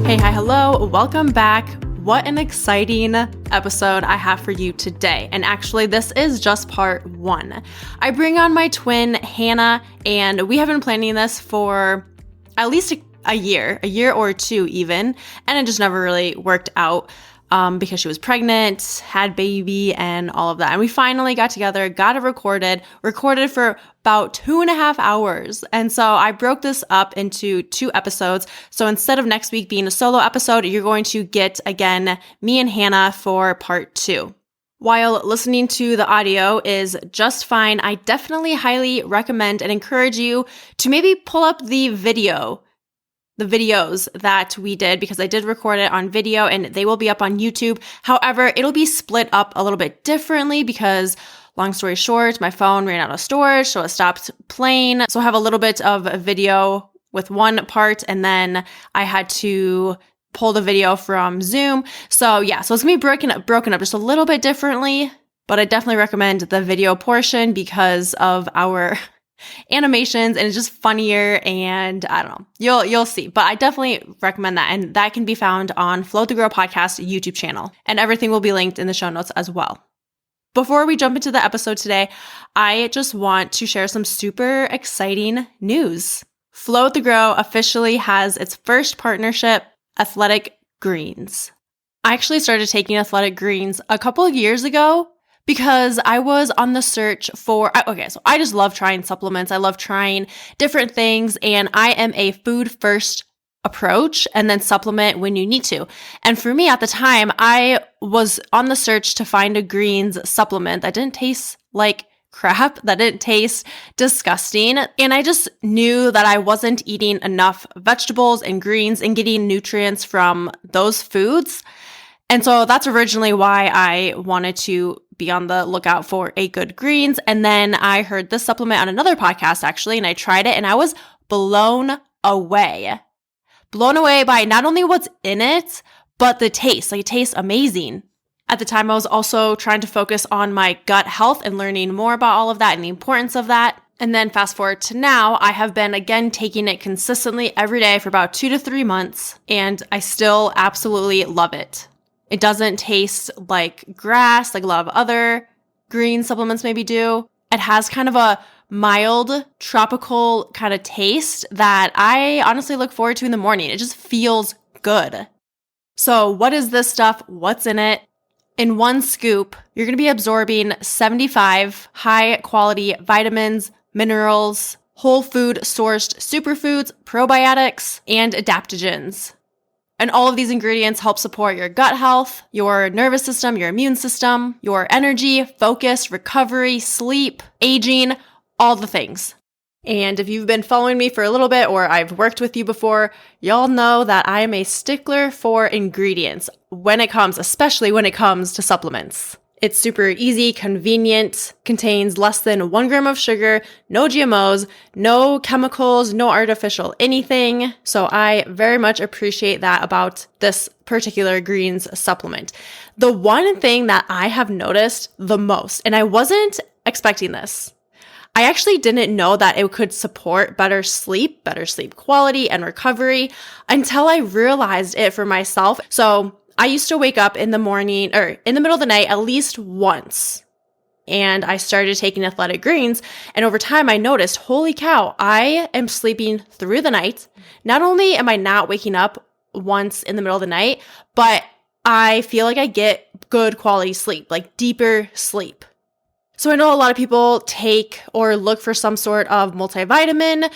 Hey, hi, hello, welcome back. What an exciting episode I have for you today. And actually, this is just part one. I bring on my twin, Hannah, and we have been planning this for at least a year or two even, and it just never really worked out because she was pregnant, had baby, and all of that. And we finally got together, got it recorded for about 2.5 hours. And so I broke this up into 2 episodes. So instead of next week being a solo episode, you're going to get, again, me and Hannah for part 2. While listening to the audio is just fine, I definitely highly recommend and encourage you to maybe pull up the videos that we did, because I did record it on video and they will be up on YouTube. However, it'll be split up a little bit differently because, long story short, my phone ran out of storage, so it stopped playing. So I have a little bit of a video with one part, and then I had to pull the video from Zoom. So it's gonna be broken up just a little bit differently, but I definitely recommend the video portion because of our animations, and it's just funnier, and I don't know, you'll see, but I definitely recommend that, and that can be found on Float the Girl Podcast YouTube channel, and everything will be linked in the show notes as well. Before we jump into the episode today, I just want to share some super exciting news. Float the Grow officially has its first partnership, Athletic Greens. I actually started taking Athletic Greens a couple of years ago because I was on the search for, so I just love trying supplements. I love trying different things, and I am a food first approach and then supplement when you need to. And for me at the time, I was on the search to find a greens supplement that didn't taste like crap, that didn't taste disgusting. And I just knew that I wasn't eating enough vegetables and greens and getting nutrients from those foods. And so that's originally why I wanted to be on the lookout for a good greens. And then I heard this supplement on another podcast, actually, and I tried it, and I was blown away. Blown away by not only what's in it, but the taste. Like, it tastes amazing. At the time, I was also trying to focus on my gut health and learning more about all of that and the importance of that. And then fast forward to now, I have been again taking it consistently every day for about 2 to 3 months, and I still absolutely love it. It doesn't taste like grass, like a lot of other green supplements maybe do. It has kind of a mild, tropical kind of taste that I honestly look forward to in the morning. It just feels good. So what is this stuff? What's in it? In one scoop, you're going to be absorbing 75 high-quality vitamins, minerals, whole food sourced superfoods, probiotics, and adaptogens. And all of these ingredients help support your gut health, your nervous system, your immune system, your energy, focus, recovery, sleep, aging, all the things. And if you've been following me for a little bit, or I've worked with you before, y'all know that I am a stickler for ingredients especially when it comes to supplements. It's super easy, convenient, contains less than 1 gram of sugar, no GMOs, no chemicals, no artificial anything. So I very much appreciate that about this particular greens supplement. The one thing that I have noticed the most, and I wasn't expecting this, I actually didn't know that it could support better sleep quality and recovery until I realized it for myself. So I used to wake up in the morning or in the middle of the night at least once, and I started taking Athletic Greens, and over time I noticed, holy cow, I am sleeping through the night. Not only am I not waking up once in the middle of the night, but I feel like I get good quality sleep, like deeper sleep. So I know a lot of people take or look for some sort of multivitamin,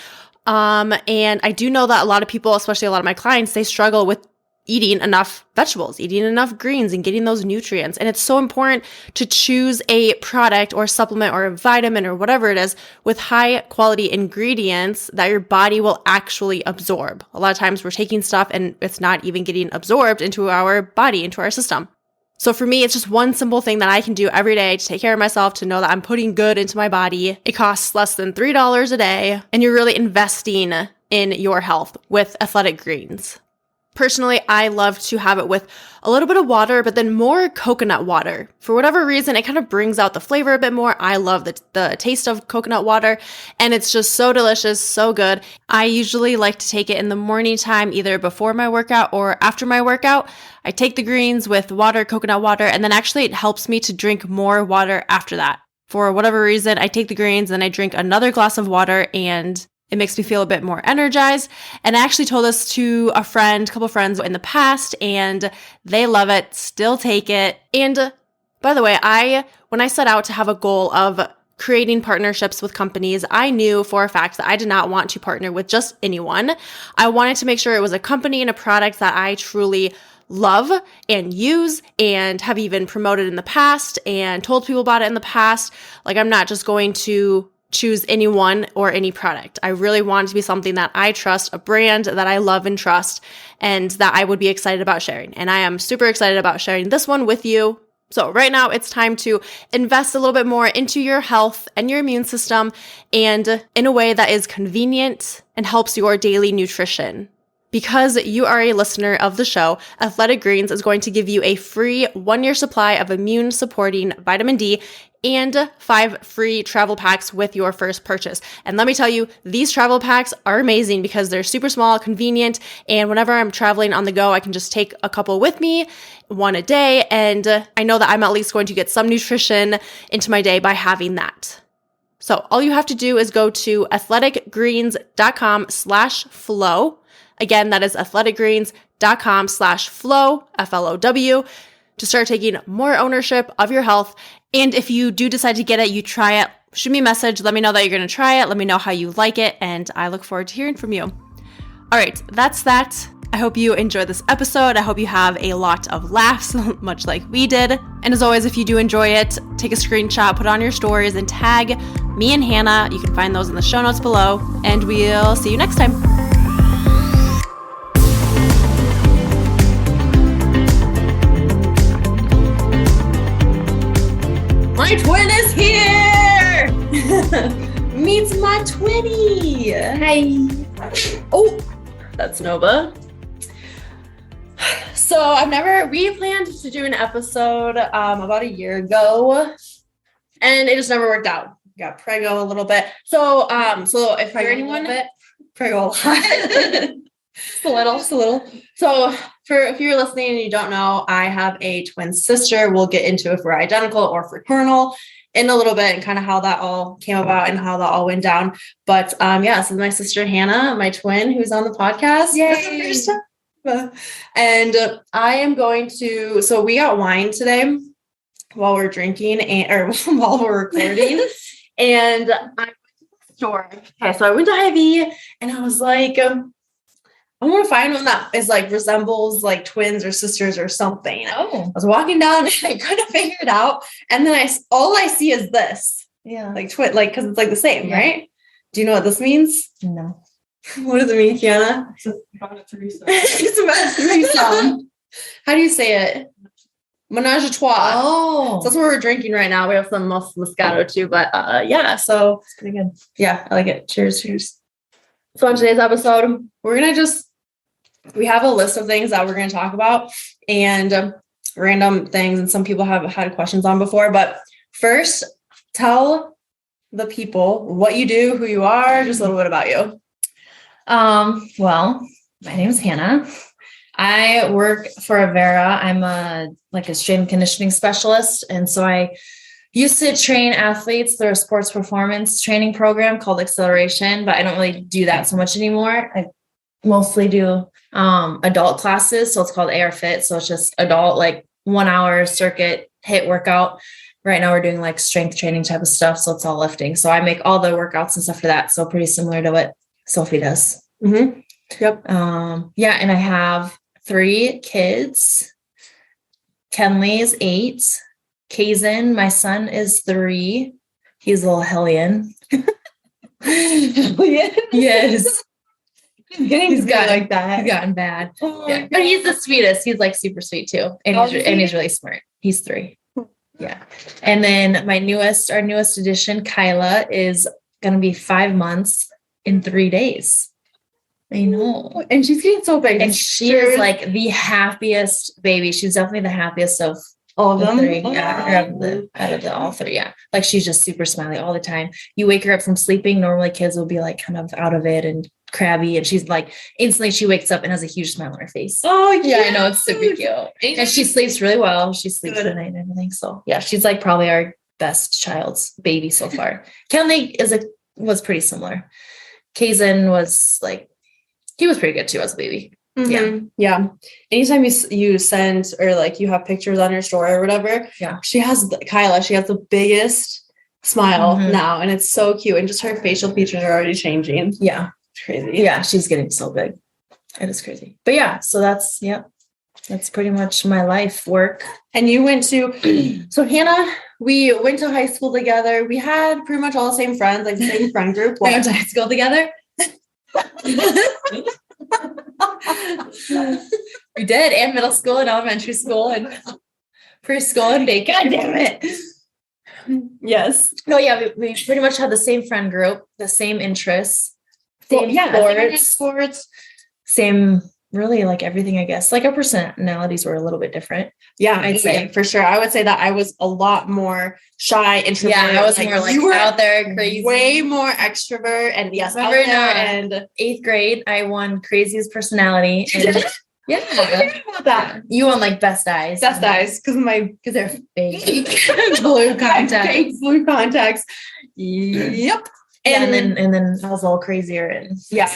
and I do know that a lot of people, especially a lot of my clients, they struggle with eating enough vegetables, eating enough greens, and getting those nutrients. And it's so important to choose a product or supplement or a vitamin or whatever it is with high quality ingredients that your body will actually absorb. A lot of times we're taking stuff and it's not even getting absorbed into our body, into our system. So for me, it's just one simple thing that I can do every day to take care of myself, to know that I'm putting good into my body. It costs less than $3 a day, and you're really investing in your health with Athletic Greens. Personally, I love to have it with a little bit of water, but then more coconut water. For whatever reason, it kind of brings out the flavor a bit more. I love the taste of coconut water, and it's just so delicious, so good. I usually like to take it in the morning time, either before my workout or after my workout. I take the greens with water, coconut water, and then actually it helps me to drink more water after that. For whatever reason, I take the greens, then I drink another glass of water, and it makes me feel a bit more energized. And I actually told this to a couple friends in the past, and they love it, still take it. And by the way, when I set out to have a goal of creating partnerships with companies, I knew for a fact that I did not want to partner with just anyone. I wanted to make sure it was a company and a product that I truly love and use and have even promoted in the past and told people about it in the past. Like, I'm not just going to choose anyone or any product. I really want it to be something that I trust, a brand that I love and trust, and that I would be excited about sharing. And I am super excited about sharing this one with you. So right now it's time to invest a little bit more into your health and your immune system, and in a way that is convenient and helps your daily nutrition. Because you are a listener of the show, Athletic Greens is going to give you a free 1-year supply of immune supporting vitamin D and 5 free travel packs with your first purchase. And let me tell you, these travel packs are amazing because they're super small, convenient, and whenever I'm traveling on the go, I can just take a couple with me, one a day, and I know that I'm at least going to get some nutrition into my day by having that. So all you have to do is go to athleticgreens.com/flow. Again, that is athleticgreens.com/flow, FLOW, to start taking more ownership of your health. And if you do decide to get it, you try it, shoot me a message, let me know that you're going to try it, let me know how you like it, and I look forward to hearing from you. All right, that's that. I hope you enjoyed this episode. I hope you have a lot of laughs, much like we did. And as always, if you do enjoy it, take a screenshot, put it on your stories, and tag me and Hannah. You can find those in the show notes below, and we'll see you next time. My twin is here! Meets my twinnie! Hi! Oh, that's Nova. So we planned to do an episode about a year ago, and it just never worked out. Got preggo a little bit. So if you're anyone, preggo a lot. Just a little. So if you're listening and you don't know, I have a twin sister. We'll get into if we're identical or fraternal in a little bit and kind of how that all came about and how that all went down. But this is my sister Hannah, my twin, who's on the podcast. Yay! And I am going to. So we got wine today while we're drinking or while we're recording, and I went to the store. Okay, so I went to Hy-Vee and I was like, I want to find one that is like resembles like twins or sisters or something. Oh, I was walking down and I couldn't figure it out. And then all I see is this. Yeah. Like twin, like, cause it's like the same, right? Do you know what this means? No. What does it mean, Kiana? It's about a threesome. It's about a threesome. How do you say it? Menage a trois. Oh. So that's what we're drinking right now. We have some Moscato too, but so it's pretty good. Yeah, I like it. Cheers. So on today's episode, we have a list of things that we're going to talk about and random things. And some people have had questions on before, but first tell the people what you do, who you are, just a little bit about you. Well, my name is Hannah. I work for Avera. I'm a strength and conditioning specialist. And so I used to train athletes through a sports performance training program called Acceleration, but I don't really do that so much anymore. I mostly do adult classes. So it's called AR Fit. So it's just adult, 1 hour circuit HIIT workout. Right now we're doing strength training type of stuff. So it's all lifting. So I make all the workouts and stuff for that. So pretty similar to what Sophie does. Mm-hmm. Yep. And I have 3 kids. Kenley's 8. Kazan, my son, is 3. He's a little hellion. Hellion? Yes. He's gotten that. He's gotten bad. Oh yeah. But he's the sweetest. He's super sweet too. And he's really smart. He's 3. Yeah. And then our newest addition, Kyla, is going to be 5 months in 3 days. I know. And she's getting so big. And she is like the happiest baby. She's definitely the happiest of all of them. Three. Yeah, out of the all three. Yeah. Like she's just super smiley all the time. You wake her up from sleeping. Normally kids will be like kind of out of it and crabby. And she's like instantly she wakes up and has a huge smile on her face. Oh yeah. I know, it's super cute. And she sleeps really well. She sleeps at night and everything. So yeah, she's like probably our best child's baby so far. Kenley was pretty similar. Kazan was like, he was pretty good too as a baby. Mm-hmm. Yeah. Anytime you send or like you have pictures on your story or whatever, she has the biggest smile now, and it's so cute. And just her facial features are already changing. Yeah. It's crazy. Yeah, she's getting so big. It is crazy. But yeah, so that's pretty much my life work. And you went to so Hannah, we went to high school together. We had pretty much all the same friends, like the same friend group. We went to high school together. We did, and middle school and elementary school and preschool and day. God damn it. Yes. No, yeah, we pretty much had the same friend group, the same interests, sports, same really like everything, I guess. Like our personalities were a little bit different. Yeah, I'd say for sure. I would say that I was a lot more shy, introverted. Yeah, I was more like you were out there, crazy, way more extrovert. And yes, out there. And 8th grade, I won craziest personality. And yeah, about that. You won like best eyes. Best eyes because they're fake blue contacts. Fake blue contacts. Yep. And then I was a little crazier and yeah,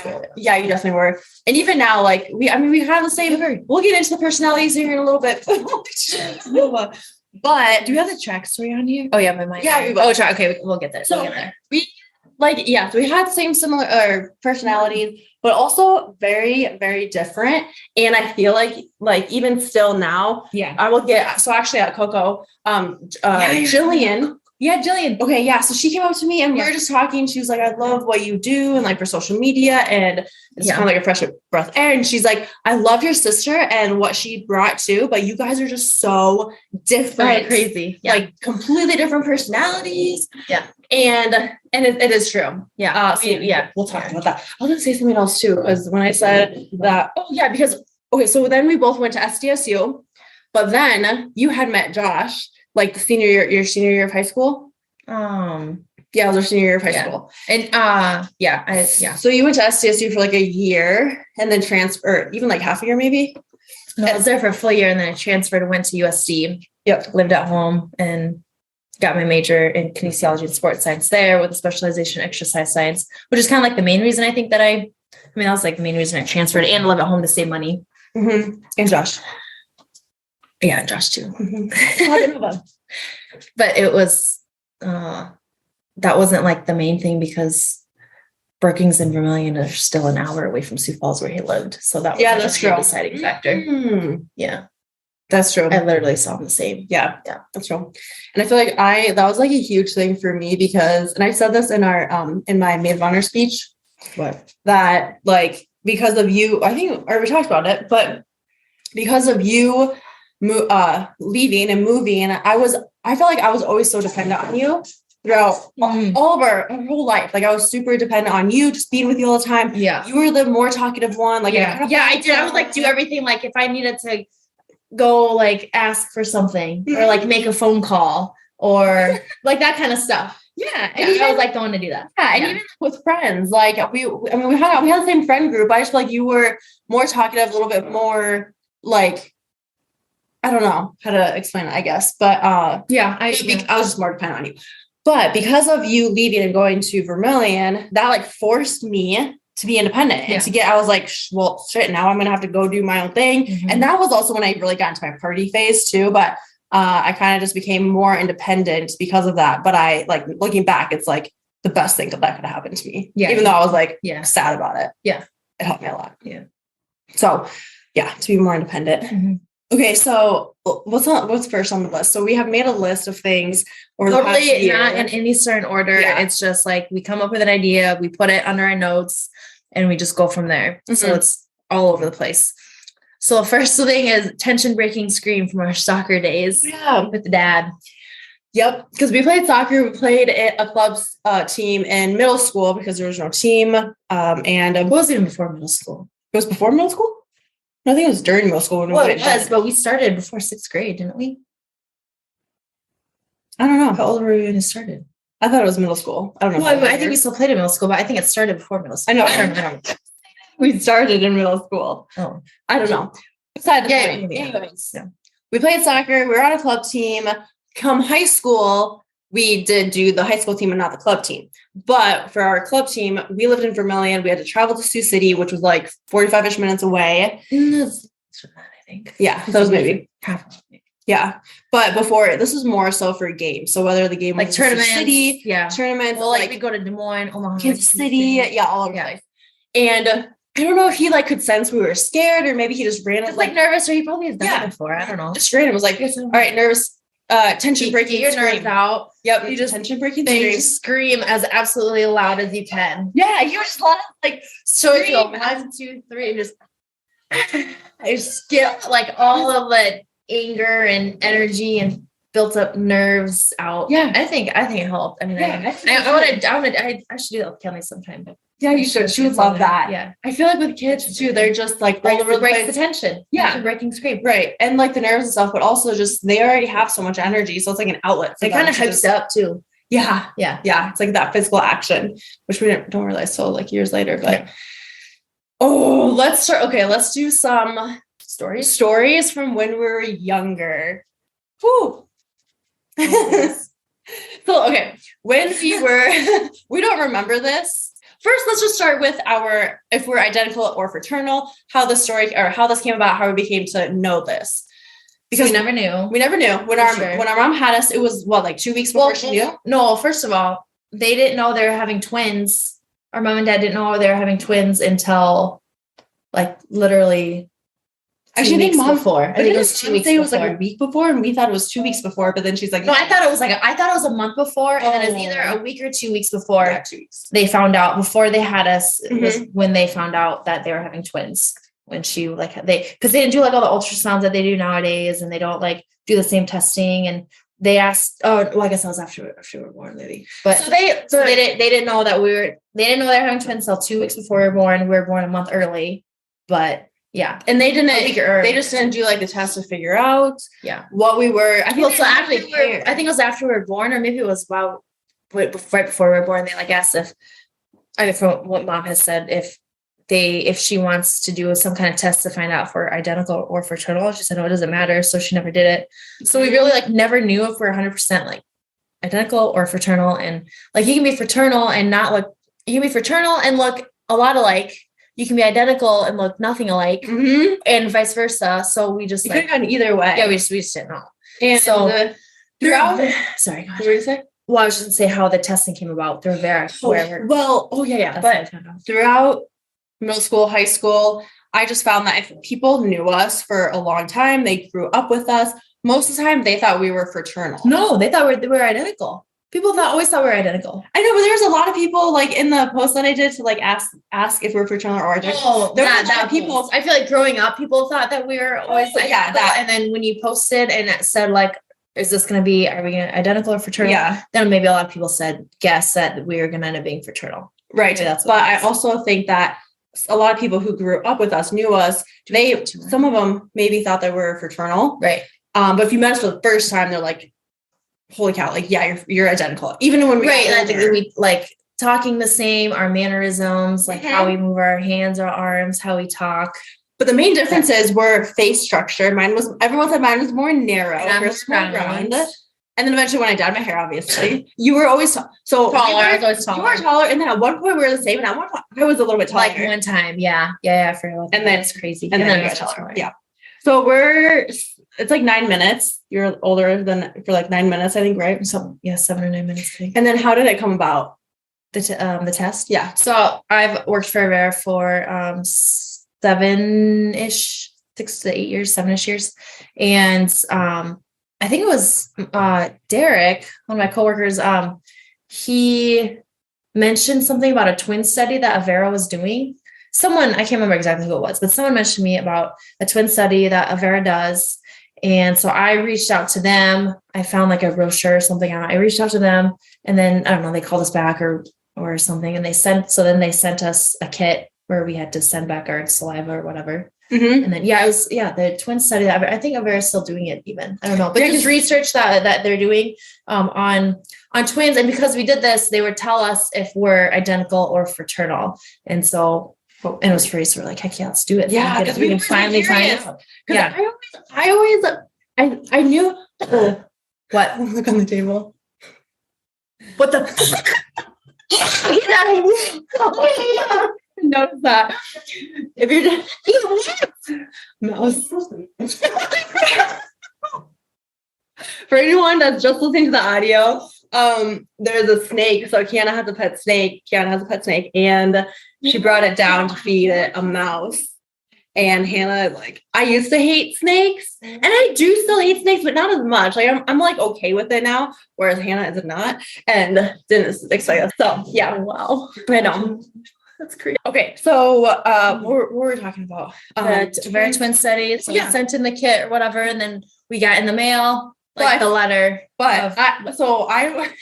you definitely were. And even now, like we have the same. We'll get into the personalities here in a little bit. But do we have the track story on here? Oh yeah, my mind. Yeah. Okay, we'll get there. So we so we had the same similar personalities, but also very, very different. And I feel like even still now, I will get so actually at Coco, Jillian. Yeah, Jillian. Okay, yeah. So she came up to me and we were just talking. She was like, I love what you do and like for social media and it's kind of like a fresh breath of air. And she's like, I love your sister and what she brought too, but you guys are just so different. Crazy. Yeah. Like completely different personalities. Yeah. And it is true. Yeah. We'll talk about that. I was going to say something else too, because when I said that, so then we both went to SDSU, but then you had met Josh. Like your senior year of high school? Yeah, it was our senior year of high school. And So you went to SDSU for like a year and then transferred, even like half a year maybe? No, I was there for a full year and then I transferred and went to USD. Yep. Lived at home and got my major in kinesiology and sports science there with a specialization in exercise science, which is kind of like the main reason I think that that was like the main reason I transferred and live at home to save money. Mm-hmm. And Josh. Yeah, and Josh too. Mm-hmm. But it was, that wasn't like the main thing because Brookings and Vermilion are still an hour away from Sioux Falls where he lived. So that was that's true. The deciding factor. Mm-hmm. Yeah. That's true. I literally saw him the same. Yeah, that's true. And I feel like that was like a huge thing for me because, and I said this in in my maid of honor speech. What? That like, because of you, I think, or we talked about it, but because of you leaving and moving, I felt like I was always so dependent on you throughout all of our whole life. Like I was super dependent on you, just being with you all the time. Yeah. You were the more talkative one. Like, I did. I would like do everything. Like if I needed to go like ask for something or like make a phone call or like that kind of stuff. Yeah. And I was like the one to do that. Yeah. And even with friends, like we had the same friend group. I just feel like you were more talkative, a little bit more like, I don't know how to explain it, I guess. But I was just more dependent on you. But because of you leaving and going to Vermilion, that like forced me to be independent and I was like, well, shit, now I'm going to have to go do my own thing. Mm-hmm. And that was also when I really got into my party phase too. But I kind of just became more independent because of that. But I like looking back, it's like the best thing that could have happened to me. Yeah. Even though I was like sad about it. Yeah. It helped me a lot. Yeah. So to be more independent. Mm-hmm. Okay, so what's first on the list? So we have made a list of things over the past year. Not in any certain order. Yeah. It's just like we come up with an idea, we put it under our notes, and we just go from there. Mm-hmm. So it's all over the place. So first thing is tension breaking scream from our soccer days with Dad. Yep, because we played soccer. We played a club team in middle school because there was no team. And It wasn't even before middle school. it was before middle school? No, I think it was during middle school. Well, it was, but we started before 6th grade, didn't we? I don't know. How old were we when it started? I thought it was middle school. I don't know. Well, I think we still played in middle school, but I think it started before middle school. I know. I don't know. We started in middle school. Oh, I don't know. Besides the Yeah, point. yeah. Anyways, Yeah. we played soccer. We were on a club team. Come high school, we did do the high school team and not the club team. But for our club team, we lived in Vermilion. We had to travel to Sioux City, which was like 45-ish minutes away. That's I think. Yeah, that was maybe. half. Yeah. But before, this was more so for games. So whether the game Like was in Sioux tournaments. City, Yeah. tournaments, Well, like we go to Des Moines, Omaha, Kansas City, yeah, all over the Yeah. place. And I don't know if he like could sense we were scared, or maybe he just ran Just like nervous, or he probably has done Yeah. it before. I don't know. just ran and was like, all right, nervous, tension breaking, Get your nerves scream. out. Yep, You just- tension breaking, Then you scream. just scream as absolutely loud as you can. Yeah, you were just like So if you Scream. 1, 2, 3, and just I just get like all of the anger and energy and built up nerves out. Yeah. I think it helped. I mean, Yeah, I should do that with Kelly sometime. But yeah, you should. She would love that. Yeah. I feel like with kids too, they're just like all over the breaks place. the tension. Yeah. Breaking scream. Right. And like the nerves and stuff, but also just they already have so much energy. So it's like an outlet. for They them kind of to hypes just- up too. Yeah. Yeah. Yeah. It's like that physical action, which we don't realize till like years later. But Yeah. oh, let's start. Okay, let's do some Stories. stories from when we were younger. Whew. So, okay, when we were, we don't remember this. First, let's just start with if we're identical or fraternal, how the story or how this came about, how we became to know this. Because Because we never knew. we never knew when Sure. when our mom had us, it was what, like 2 weeks before she knew? No, first of all, they didn't know they were having twins. Our mom and dad didn't know they were having twins until like literally Actually, I think mom before. I think it was 2 weeks It before. was like a week before, and we thought it was 2 weeks before. But then she's like, No, I thought it was a month before, and then it was either Oh. a week or 2 weeks before yeah, 2 weeks. they found out. Before they had us was Mm-hmm. when they found out that they were having twins. When she because they didn't do like all the ultrasounds that they do nowadays, and they don't like do the same testing. And they asked, oh, well, I guess that was after we were born, maybe. But So they didn't know that they didn't know they were having twins until 2 weeks before we were born. We were born a month early, but yeah. And they didn't. A week early. They just didn't do like the test to figure out Yeah. what we were. I think Well, they so didn't after really care. I think it was after we were born, or maybe it was right before we were born. They like asked from what mom has said, if she wants to do some kind of test to find out if we're identical or fraternal. She said, no, it doesn't matter. So she never did it. So we really like never knew if we're 100% like identical or fraternal. And like you can be fraternal and not look, you can be fraternal and look a lot alike. You can be identical and look nothing alike, Mhm. and vice versa. So we just You could like, have gone either way. yeah, we just didn't know. And so- throughout. Sorry. go ahead. What were you saying? Well, I was just gonna say how the testing came about through Vera. Yeah. That's But how I found out. throughout middle school, high school, I just found that if people knew us for a long time, they grew up with us. Most of the time, they thought we were fraternal. No, they thought we were identical. People always thought we were identical. I know, but there's a lot of people like in the post that I did to like ask if we're fraternal or identical. There were a lot of people. I feel like growing up, people thought that we were always Yeah, identical. that. And then when you posted and it said like, is this going to be, are we going to identical or fraternal? Yeah, Then maybe a lot of people guess that we were going to end up being fraternal. right. Maybe that's what But it I is. also think that a lot of people who grew up with us knew us. Some of them maybe thought that we were fraternal. Right. But if you met us for the first time, they're like, "Holy cow! Like, yeah, you're identical." Even when we Right. And I got think older. we like talking the same, our mannerisms, like how Mhm. we move our hands, our arms, how we talk. But the main difference is we're face structure. Everyone said mine was more narrow. And I'm Yours was more round. round. And then eventually when I dyed my hair, obviously, you were always so Taller. you were- I was always You taller. were taller. And then at one point we were the same. And at one point I was a little bit taller. Like one time, yeah, I forgot about that. And then- That's crazy. and then I you was got just taller. Yeah. So it's like 9 minutes. You're older than for like 9 minutes, I think, right? So yeah, 7 or 9 minutes. I think. And then how did it come about? The test. Yeah. So I've worked for Vera for 7-ish, 6 to 8 years, 7-ish years, and I think it was Derek, one of my coworkers. He mentioned something about a twin study that Avera was doing. Someone, I can't remember exactly who it was, but someone mentioned to me about a twin study that Avera does. And so I reached out to them. I found like a brochure or something out. I reached out to them, and then I don't know, they called us back or something, and then they sent us a kit where we had to send back our saliva or whatever. Mm-hmm. And then the twin study that I think Avera's still doing it even. I don't know. But just research that they're doing on twins. And because we did this, they would tell us if we're identical or fraternal. And so and it was free. So we're like, heck yeah, let's do it. Yeah, because we can finally find out. Yeah. I knew What? Look on the table. What the Notice that if you're mouse for anyone that's just listening to the audio, there's a snake. So Kiana has a pet snake. And she brought it down to feed it a mouse. And Hannah, like, I used to hate snakes, and I do still hate snakes, but not as much. Like, I'm like okay with it now, whereas Hannah is not, and didn't expect us. So yeah, wow. I know. That's crazy. Okay, so what were we talking about? The Avera twin study. So we sent in the kit or whatever, and then we got in the mail the letter. But so I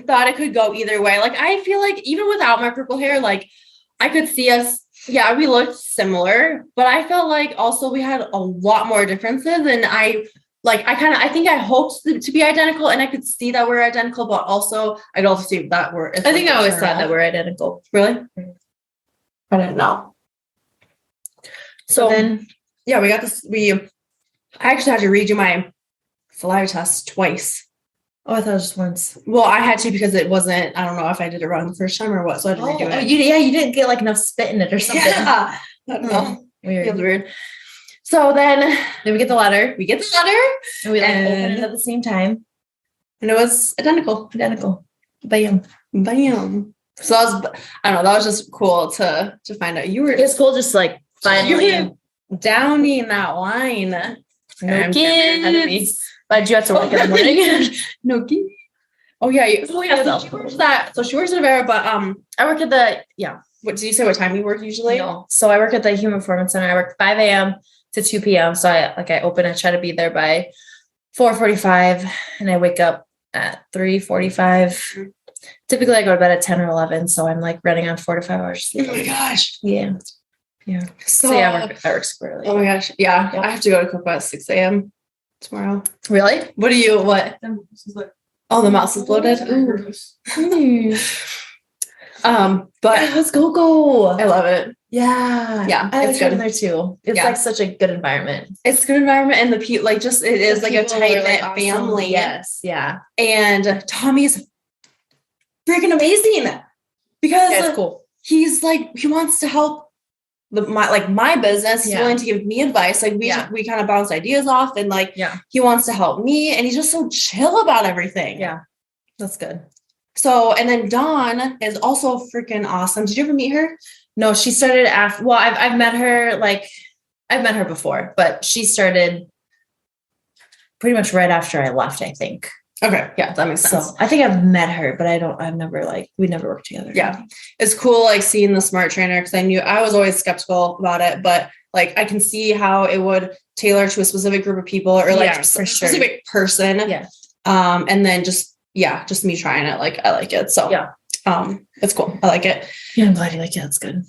thought it could go either way. Like, I feel like even without my purple hair, like, I could see us. Yeah, we looked similar, but I felt like also we had a lot more differences, and I think I hoped to be identical, and I could see that we're identical, but also I could also see that we're. I think I always thought that we're identical. Really? I didn't know. So then, yeah, we got this. I actually had to redo my saliva test twice. Oh, I thought it was just once. Well, I had to because it wasn't. I don't know if I did it wrong the first time or what, so I had to redo it. You didn't get like enough spit in it or something. Yeah, I don't know. Weird. Feels weird. So then we get the letter. And we open it at the same time. And it was identical. Bam. So that was, I don't know, that was just cool to find out. It's cool just like finally. You were downing that wine. No kids. But you have to work in the morning. No kids. Oh yeah. So she works at Avera, but I work at what did you say what time you work usually? No. So I work at the Human Performance Center. I work 5 a.m. to 2 p.m. So I open and try to be there by 4:45, and I wake up at 3:45. Typically I go to bed at 10 or 11. So I'm like running on 4 to 5 hours sleep. Oh my gosh. Yeah. So I work super early. Oh my gosh. Yeah. I have to go to Copa at 6 a.m. tomorrow. Really? What? Oh, the mouse is bloated. But let's go. I love it. Yeah. I it's like good there too. It's like such a good environment. It's a good environment, and the people it is like a tight knit awesome. family. Yes. Yeah. And Tommy's freaking amazing because it's cool. He's like, he wants to help my business. He's willing to give me advice. Like we kind of bounce ideas off, and he wants to help me, and he's just so chill about everything. Yeah. That's good. So, and then Dawn is also freaking awesome. Did you ever meet her? No, she started after. Well, I've met her. I've met her before, but she started pretty much right after I left, I think. Okay, yeah, that makes sense. So I think I've met her, but we never worked together. Yeah, it's cool seeing the smart trainer, because I was always skeptical about it, but I can see how it would tailor to a specific group of people or specific person. Yeah. And then just me trying it. I like it. So yeah. It's cool. I like it. Yeah, I'm glad you like it. That's good.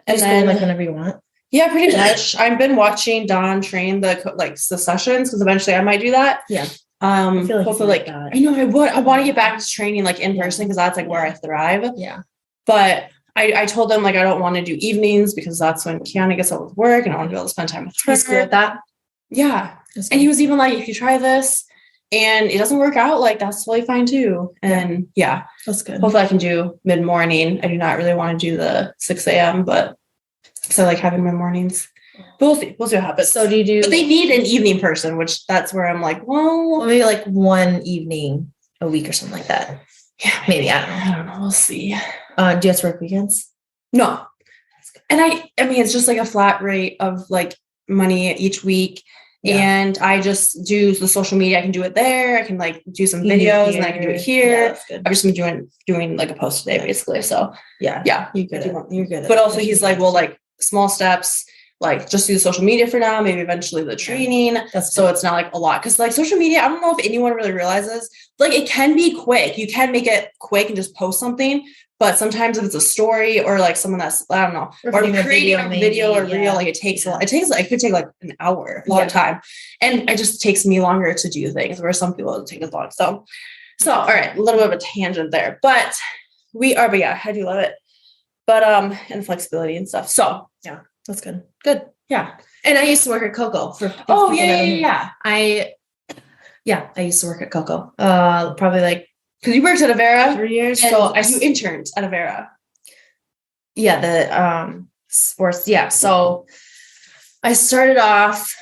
And then whenever you want. Yeah, pretty much. I've been watching Dawn train the sessions, because eventually I might do that. Yeah. I feel hopefully I know I would. I want to get back to training in person, because that's where I thrive. Yeah. But I told them I don't want to do evenings, because that's when Kiana gets up with work, and I want to be able to spend time with her. He's good with that. Yeah. And he was even if you try this and it doesn't work out, that's totally fine too. And yeah, that's good. Hopefully I can do mid-morning. I do not really want to do the 6 a.m., but I like having my mornings. But we'll see. We'll see what happens. So do you do? But they need an evening person, which that's where I'm well, maybe one evening a week or something like that. Yeah, maybe. I don't know. We'll see. Do you have to work weekends? No. And I mean, it's just a flat rate of money each week. Yeah. And I just do the social media. I can do it there. I can do some videos, and I can do it here. Yeah, I've just been doing a post a day, basically. So yeah, you're good. You're good. But also he's small steps. like just do the social media for now, maybe eventually the training. So it's not like a lot. Cause like social media, I don't know if anyone really realizes, like it can be quick. You can make it quick and just post something. But sometimes if it's a story or like someone that's, I don't know, or creating a video or reel, like it could take like an hour, a lot of time. And it just takes me longer to do things where some people it take as long. So all right, a little bit of a tangent there, but yeah, I do love it. But, and flexibility and stuff. So yeah, that's good. Good. Yeah. And I used to work at Coco I used to work at Coco. Probably like, because you worked at Avera 3 years. So you interned at Avera. Yeah. The, sports. Yeah. So I started off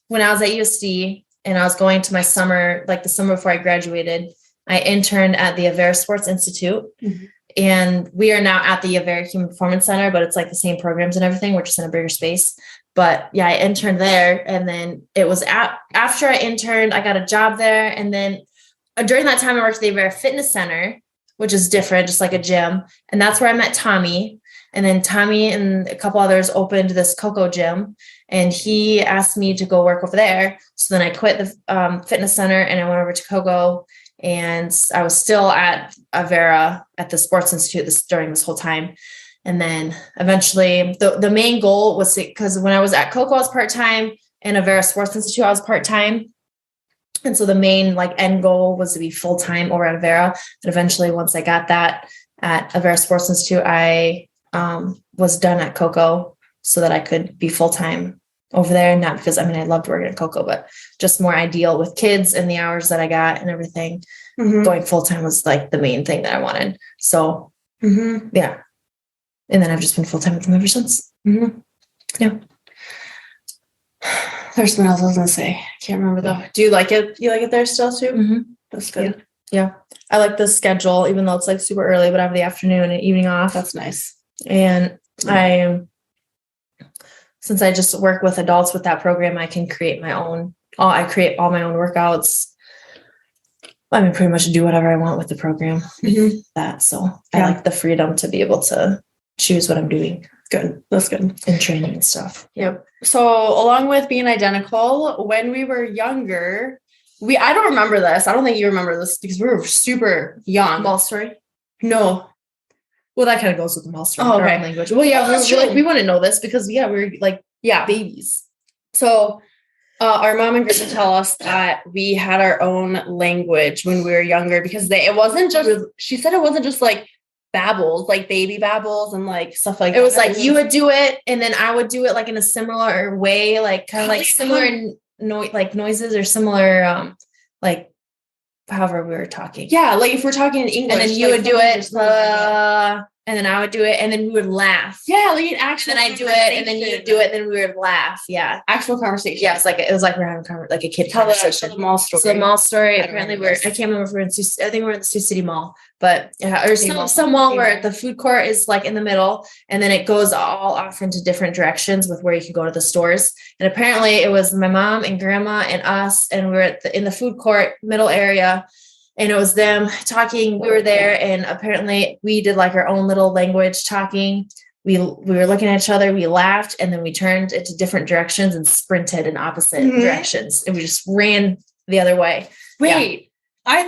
when I was at USD and I was going to my summer, like the summer before I graduated, I interned at the Avera Sports Institute. Mm-hmm. And we are now at the Avera Human Performance Center, but it's like the same programs and everything. We're just in a bigger space. But yeah, I interned there. And then it was after I interned, I got a job there. And then during that time, I worked at the Avera Fitness Center, which is different, just like a gym. And that's where I met Tommy. And then Tommy and a couple others opened this Coco gym. And he asked me to go work over there. So then I quit the fitness center and I went over to Coco. And I was still at Avera at the Sports Institute during this whole time. And then eventually the main goal was because when I was at Coco, I was part-time, and Avera Sports Institute, I was part-time. And so the main like end goal was to be full-time over at Avera. And eventually once I got that at Avera Sports Institute, I was done at Coco so that I could be full-time over there. Not because, I loved working at Coco, but just more ideal with kids and the hours that I got and everything. Mm-hmm. Going full-time was like the main thing that I wanted. So yeah. And then I've just been full-time with them ever since. Mm-hmm. Yeah. There's something else I was going to say. I can't remember though. Do you like it? You like it there still too? Mm-hmm. That's good. Yeah. I like the schedule, even though it's like super early, but I have the afternoon and evening off. That's nice. And since I just work with adults with that program, I can create I create all my own workouts. Pretty much do whatever I want with the program. Mm-hmm. I like the freedom to be able to choose what I'm doing. Good. That's good. And training and stuff. Yep. So along with being identical, when we were younger, I don't remember this. I don't think you remember this because we were super young. Mall story? No. Well, that kind of goes with the mall story. Oh, okay. Language. Well, yeah, we wouldn't know this because we're like babies. So our mom and grandpa tell us that we had our own language when we were younger because she said it wasn't just like babbles, like baby babbles and like stuff like that. It was like you would do it and then I would do it like in a similar way, like kind of like similar noises or similar like however we were talking. Yeah, like if we're talking in English. And then you would do it and then I would do it and then we would laugh. Yeah, like an actual. And then I'd do it and then you'd do it and then we would laugh. Yeah. Actual conversation. Yeah, it was like we're having like a kid conversation. The mall story. So the mall story, apparently I can't remember if we're in I think we're in the Sioux City Mall, but or some mall where the food court is like in the middle and then it goes all off into different directions with where you can go to the stores. And apparently it was my mom and grandma and us and we were in the food court middle area. And it was them talking. We were there and apparently we did like our own little language talking. We were looking at each other. We laughed and then we turned into different directions and sprinted in opposite directions. And we just ran the other way. Wait, yeah. I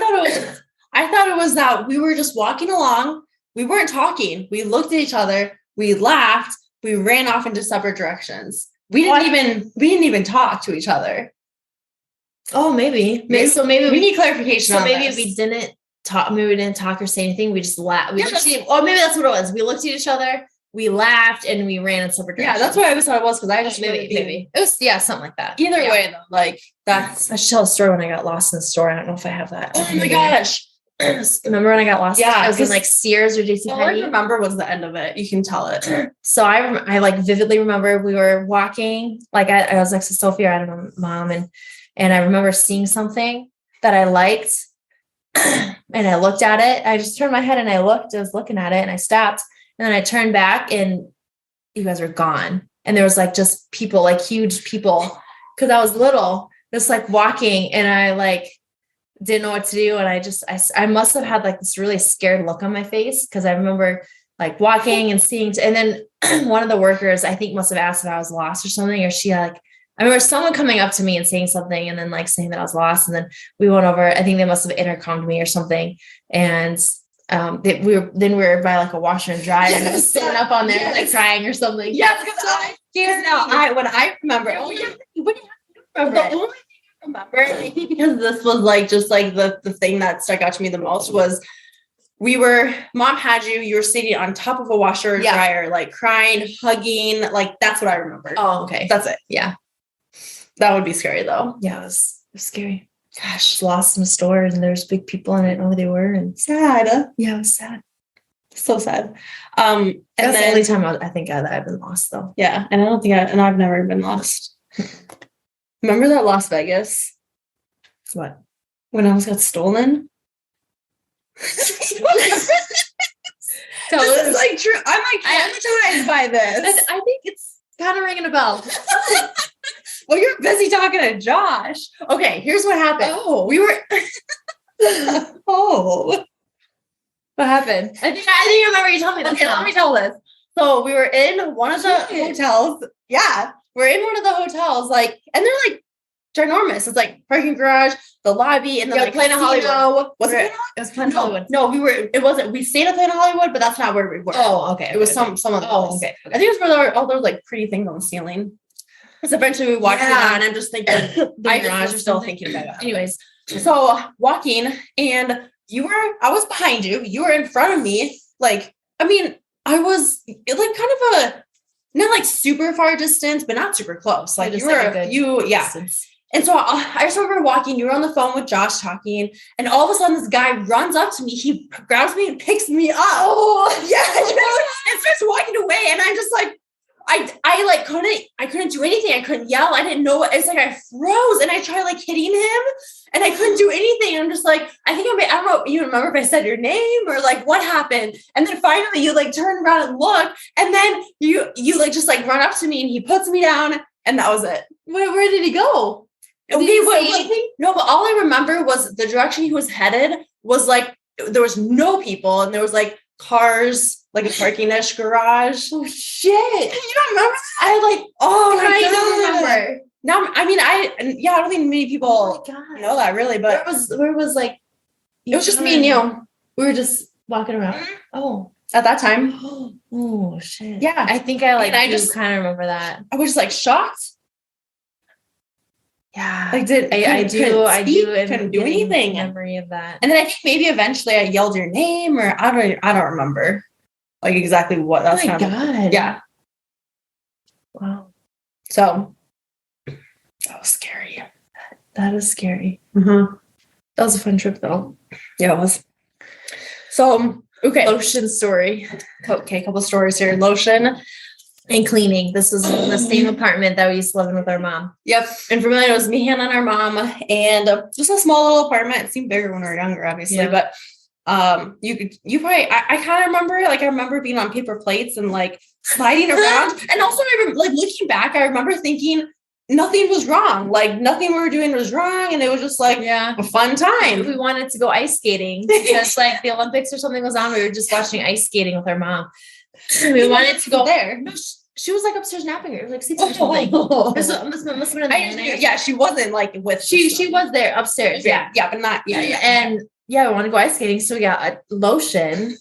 thought it was that we were just walking along. We weren't talking. We looked at each other. We laughed. We ran off into separate directions. We didn't even talk to each other. Oh, maybe. So maybe we need clarification. So maybe we didn't talk. Maybe we didn't talk or say anything. We just laughed. Or maybe that's what it was. We looked at each other. We laughed and we ran in separate directions. Yeah, that's what I always thought it was because I just maybe it was something like that. Either way though, like that's. I should tell a story when I got lost in the store. I don't know if I have that. Oh my gosh! Remember when I got lost? Yeah, I was in like Sears or JCPenney. All I remember was the end of it. You can tell it. So I like vividly remember we were walking. Like I was next to Sophie or I don't know, mom and I remember seeing something that I liked and I looked at it. I just turned my head and I was looking at it and I stopped and then I turned back and you guys were gone. And there was like just people, like huge people. Cause I was little, just like walking and I like didn't know what to do. And I must've had like this really scared look on my face. Cause I remember like walking and seeing, and then one of the workers, I think, must have asked if I was lost or something, or she like, I remember someone coming up to me and saying something and then like saying that I was lost. And then we went over, I think they must have intercomed me or something. And we were by like a washer and dryer and I was sitting up on there like crying or something. Yes, because when I remember, oh yeah, what do you remember? The only thing I remember, I think because this was like just like the thing that stuck out to me the most was mom had you were sitting on top of a washer and dryer, like crying, hugging, like that's what I remember. Oh, okay. That's it. Yeah. That would be scary though. Yeah, it was scary. Gosh, lost in the store and there's big people and I didn't know who they were and Sad. Yeah, it was sad. So sad. And that's the only time I think I've been lost though. Yeah. And I don't think I've never been lost. Remember that Las Vegas? What? When I almost got stolen? This is like true. I'm like traumatized by this. I think it's kind of ringing a bell. Well, you're busy talking to Josh. Okay, here's what happened. Oh, We were oh. What happened? I think I remember you telling me this. Okay, let me tell this. So we were in one of the hotels. Yeah, we're in one of the hotels, like, and they're like ginormous. It's like parking garage, the lobby, and then like Planet Hollywood. Was it? It was Planet Hollywood. No, it wasn't. We stayed at Planet Hollywood, but that's not where we were. Oh, okay. It was some other place. Okay. I think it was where there were all those like pretty things on the ceiling. Because eventually we walked around and I'm just thinking, I was still thinking about it. Anyways, so walking and I was behind you. You were in front of me. Like, I mean, I was like kind of not like super far distance, but not super close. Like distance. And so I just remember walking, you were on the phone with Josh talking, and all of a sudden this guy runs up to me. He grabs me and picks me up. Oh, yeah. And starts walking away. And I'm just like, I couldn't do anything. I couldn't yell. I didn't know what, it's like I froze and I tried like hitting him and I couldn't do anything. I'm just like, I don't know, you remember if I said your name or like what happened. And then finally you like turn around and look, and then you like just like run up to me and he puts me down and that was it. Where did he go? No, but all I remember was the direction he was headed was like, there was no people and there was like cars, like a parking-ish garage. Oh shit. You don't remember that? I like, I don't remember. Now, I mean, I don't think many people know that really, but where was like, it was just me and you. We were just walking around. Mm-hmm. Oh, at that time. Oh shit. Yeah. I think I just kind of remember that. I was just like shocked. Yeah. Like I couldn't do anything. Memory of that. And then I think maybe eventually I yelled your name or I don't remember like exactly what that's. Oh my God. Yeah. Wow. So that was scary. That is scary. Mm-hmm. That was a fun trip though. Yeah, it was. So okay. Lotion story. Okay, couple stories here. Lotion. And cleaning. This was in the same apartment that we used to live in with our mom. Yep. And for me, it was me, Hannah, and our mom, and just a small little apartment. It seemed bigger when we were younger, obviously, but you probably, I kind of remember it. Like I remember being on paper plates and like sliding around. And also I remember, like looking back, I remember thinking nothing was wrong. Like nothing we were doing was wrong. And it was just like a fun time. We wanted to go ice skating because like the Olympics or something was on. We were just watching ice skating with our mom. We wanted to go there. No, she was like upstairs napping her, like sleeping or something. Must have been yeah, she wasn't like with. She was there upstairs. Yeah, but not. Yeah. And we want to go ice skating, so we got a lotion,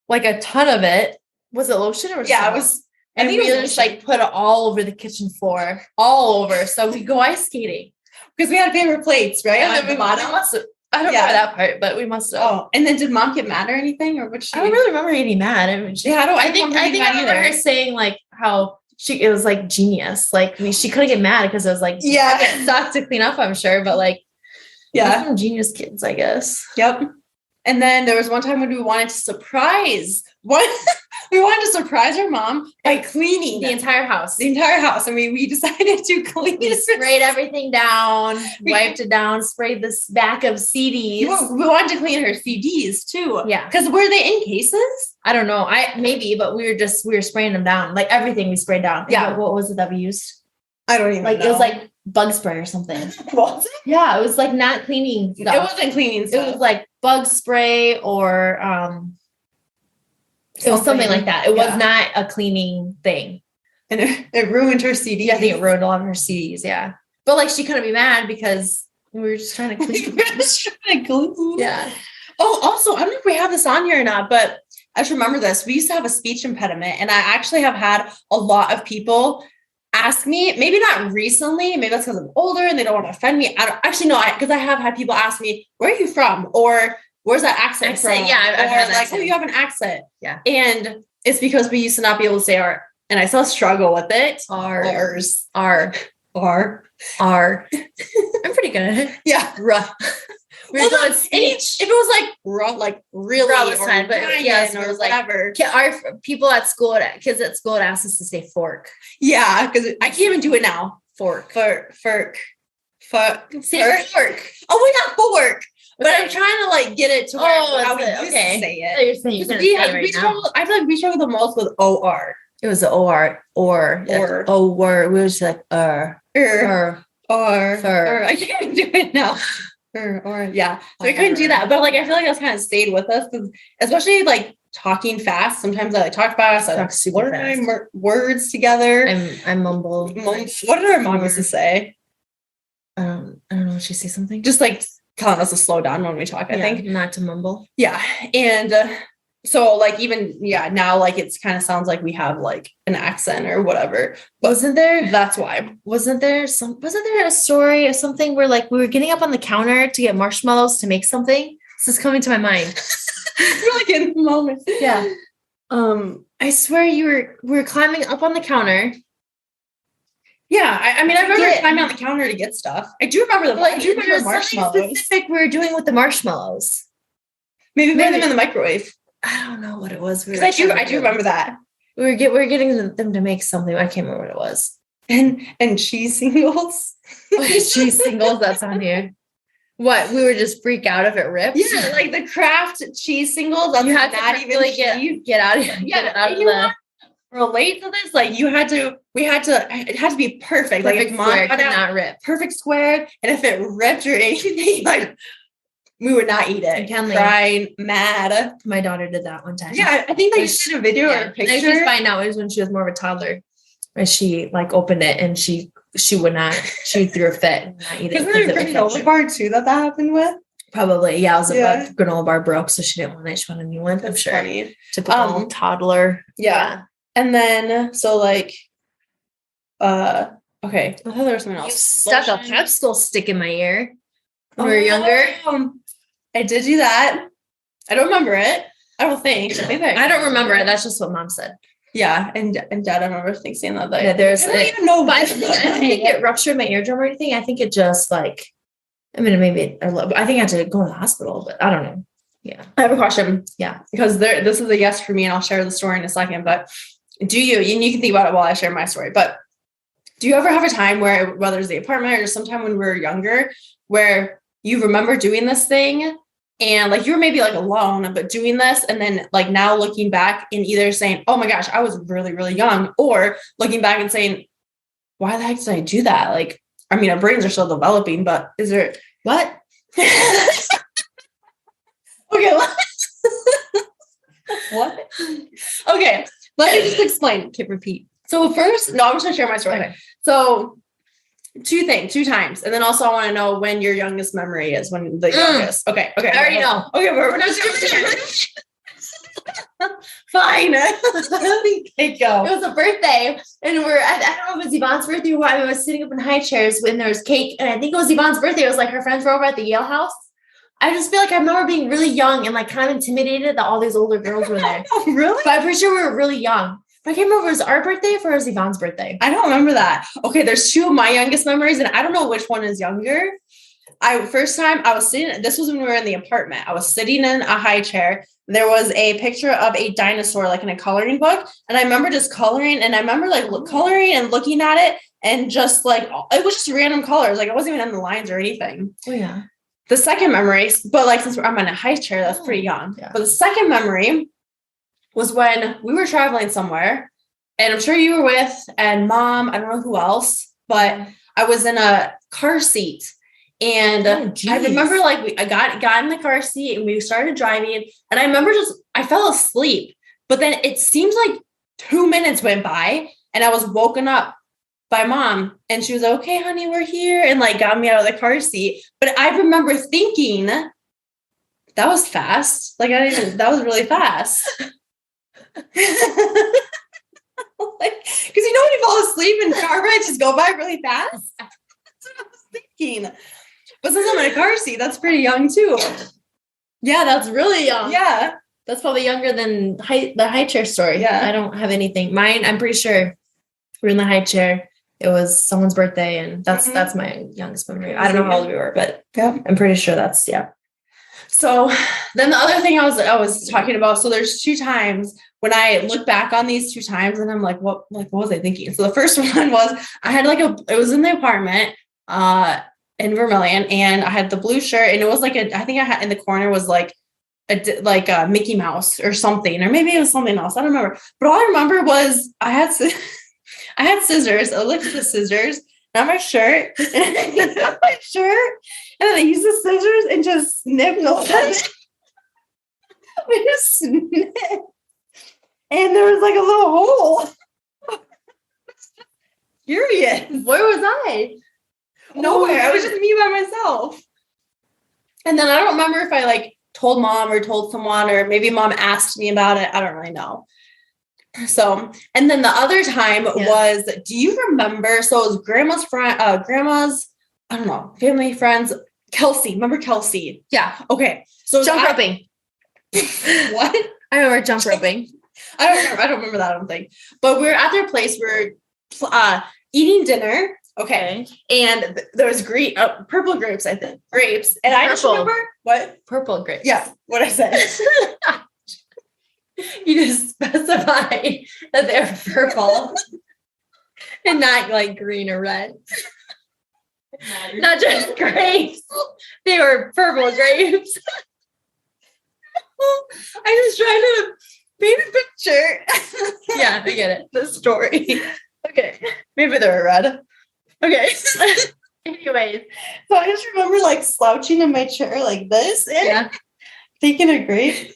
like a ton of it. Was it lotion or was it was? And we just like put it all over the kitchen floor, all over. So we go ice skating because we had paper plates, right? And then I don't remember that part, but we must have. Oh, and then did mom get mad or anything, or I don't really remember getting mad. I mean, I think I remember her saying like how it was like genius. Like she couldn't get mad because it was like it sucked to clean up. I'm sure, but like some genius kids, I guess. Yep. And then there was one time when we wanted to surprise our mom by cleaning the entire house. And we decided to clean. We sprayed everything down, wiped it down, sprayed this back of CDs. We wanted to clean her CDs too. Yeah. Because were they in cases? I don't know. Maybe, but we were spraying them down. Like everything we sprayed down. Yeah. What was it that we used? I don't even know. It was like bug spray or something. Was it? Yeah, it was like not cleaning stuff. It wasn't cleaning stuff. It was like bug spray or It was something like that. It was not a cleaning thing. And it ruined her CDs. Yeah, I think it ruined a lot of her CDs, yeah. But like she couldn't be mad because we were just trying to clean. Yeah. Oh, also, I don't know if we have this on here or not, but I just remember this. We used to have a speech impediment, and I actually have had a lot of people ask me, maybe not recently, maybe that's because I'm older and they don't want to offend me. Because I have had people ask me, where are you from? Or where's that accent from? Yeah, I've had like, that oh, you have an accent. Yeah. And it's because we used to not be able to say our, and I still struggle with it. R's. R. I'm pretty good at it. Yeah. Rough. Well, if it was like raw, like really, was fine, but yes, or it was like, whatever. Our people at school, kids at school, would ask us to say fork. Yeah, because I can't even do it now. Fork. Fork. Say fork. Oh, we got fork. But Okay. I'm trying to like get it to where how we used to say it. You're saying you're gonna say it right now. I feel like we struggle the most with OR. It was the OR or. We were just like Or I can't do it now. Or yeah. So I couldn't do that. But like I feel like that's kind of stayed with us because especially like talking fast. Sometimes I like talk fast. I Talk super blur my words together. I mumble. What did our mom used to say? I don't know. She say something. Just like telling us to slow down when we talk, I think. Not to mumble. Yeah. And so like even now like it's kind of sounds like we have like an accent or whatever. But Wasn't there a story or something where like we were getting up on the counter to get marshmallows to make something? This is coming to my mind. We're like in the moment. Yeah. I swear we were climbing up on the counter. Yeah, I mean, I remember climbing on the counter to get stuff. I do remember the I do remember something specific we were doing with the marshmallows. Maybe put them in the microwave. I don't know what it was. I do remember that. We were getting them to make something. I can't remember what it was. And cheese singles. Cheese singles. That's on here. What, we were just freak out if it ripped? Yeah, like the Kraft cheese singles. That's you had not to even really get out of yeah, get it out of you the relate to this. Like it had to be perfect. Like if mom square, cut could out not rip. perfect square, and if it ripped or anything, like we would not eat it. Crying, mad. My daughter did that one time. Yeah, I think they just did a video or a picture. I just find out it was when she was more of a toddler. And she like opened it and she would not, she threw a fit and not eat it. Isn't there a granola bar too that happened with? Probably, yeah. It was a granola bar broke, so she didn't want it. She wanted a new one. I'm sure. Funny. Typical toddler. Yeah. And then so like okay. I thought there was something else. You stuck a Pepsi stick in my ear when we were younger. I did do that. I don't remember it. I don't think. I don't remember it. That's just what mom said. Yeah, and Dad, I remember saying that. Yeah, there's. I don't even know. But I think it ruptured my eardrum or anything. I think it just like. I mean, maybe I think I had to go to the hospital, but I don't know. Yeah, I have a question. Yeah, because this is a yes for me, and I'll share the story in a second. But do you? And you can think about it while I share my story. But do you ever have a time where, whether it's the apartment or sometime when we were younger, where you remember doing this thing? And like you were maybe like alone, but doing this, and then like now looking back and either saying, "Oh my gosh, I was really, really young," or looking back and saying, "Why the heck did I do that?" Like, I mean, our brains are still developing, but is there what? Okay, what? Okay, let me just explain. Can't repeat. So first, no, I'm just gonna share my story. Okay. So. Two times. And then also I want to know when your youngest memory is, when the youngest. Okay. I already know. Okay, we're not doing Fine. Okay, go. It was a birthday and I don't know if it was Yvonne's birthday or what. I was sitting up in high chairs when there was cake and I think it was Yvonne's birthday. It was like her friends were over at the Yale house. I just feel like I remember being really young and like kind of intimidated that all these older girls were there. Oh, really? But I'm pretty sure we were really young. I can't remember if it was our birthday or it was Yvonne's birthday. I don't remember that. Okay, there's two of my youngest memories, and I don't know which one is younger. First time I was sitting, this was when we were in the apartment. I was sitting in a high chair. There was a picture of a dinosaur, like in a coloring book. And I remember just coloring, and I remember like coloring and looking at it, and just like, it was just random colors. Like it wasn't even on the lines or anything. Oh, yeah. The second memory, but like since I'm in a high chair, that's pretty young. Yeah. But the second memory was when we were traveling somewhere, and I'm sure you were with, and mom, I don't know who else, but I was in a car seat, and I remember like I got in the car seat and we started driving, and I remember I fell asleep But then it seems like 2 minutes went by and I was woken up by mom and she was like, okay, honey, we're here. And like got me out of the car seat. But I remember thinking that was fast. Like that was really fast. Like, cause when you fall asleep and car rides just go by really fast. That's what I was thinking. But since I'm in a car seat, that's pretty young too. Yeah, that's really young. Yeah. That's probably younger than the high chair story. Yeah. I don't have anything. Mine, I'm pretty sure we were in the high chair. It was someone's birthday, and that's my youngest memory. I don't know how old we were, but yeah, I'm pretty sure that's So then the other thing I was talking about, so there's 2 times when I look back on these 2 times and I'm like, what was I thinking? So the first one was I had it was in the apartment in Vermilion, and I had the blue shirt, and it was like I think I had in the corner was like a Mickey Mouse or something, or maybe it was something else. I don't remember. But all I remember was I had scissors. I looked at the scissors on my shirt, and then I used the scissors and just snipped the I just snipped, and there was like a little hole. Curious. Where was I? Nowhere. I was just me by myself. And then I don't remember if I like told mom or told someone, or maybe mom asked me about it. I don't really know. So, and then the other time was, do you remember? So it was grandma's friend, I don't know, family friends, Kelsey. Remember Kelsey? Yeah. Okay. So Jump roping. What? I remember jump roping. I don't remember that, I don't think. But we were at their place. We were eating dinner. Okay. And there was purple grapes, I think. Grapes. And I just remember what? Purple grapes. Yeah. What I said. You just specify that they're purple and not like green or red. Not just grapes. They were purple grapes. I was trying to paint a picture. Yeah, I get it. The story. Okay. Maybe they were red. Okay. Anyways. So I just remember like slouching in my chair like this and taking a grape,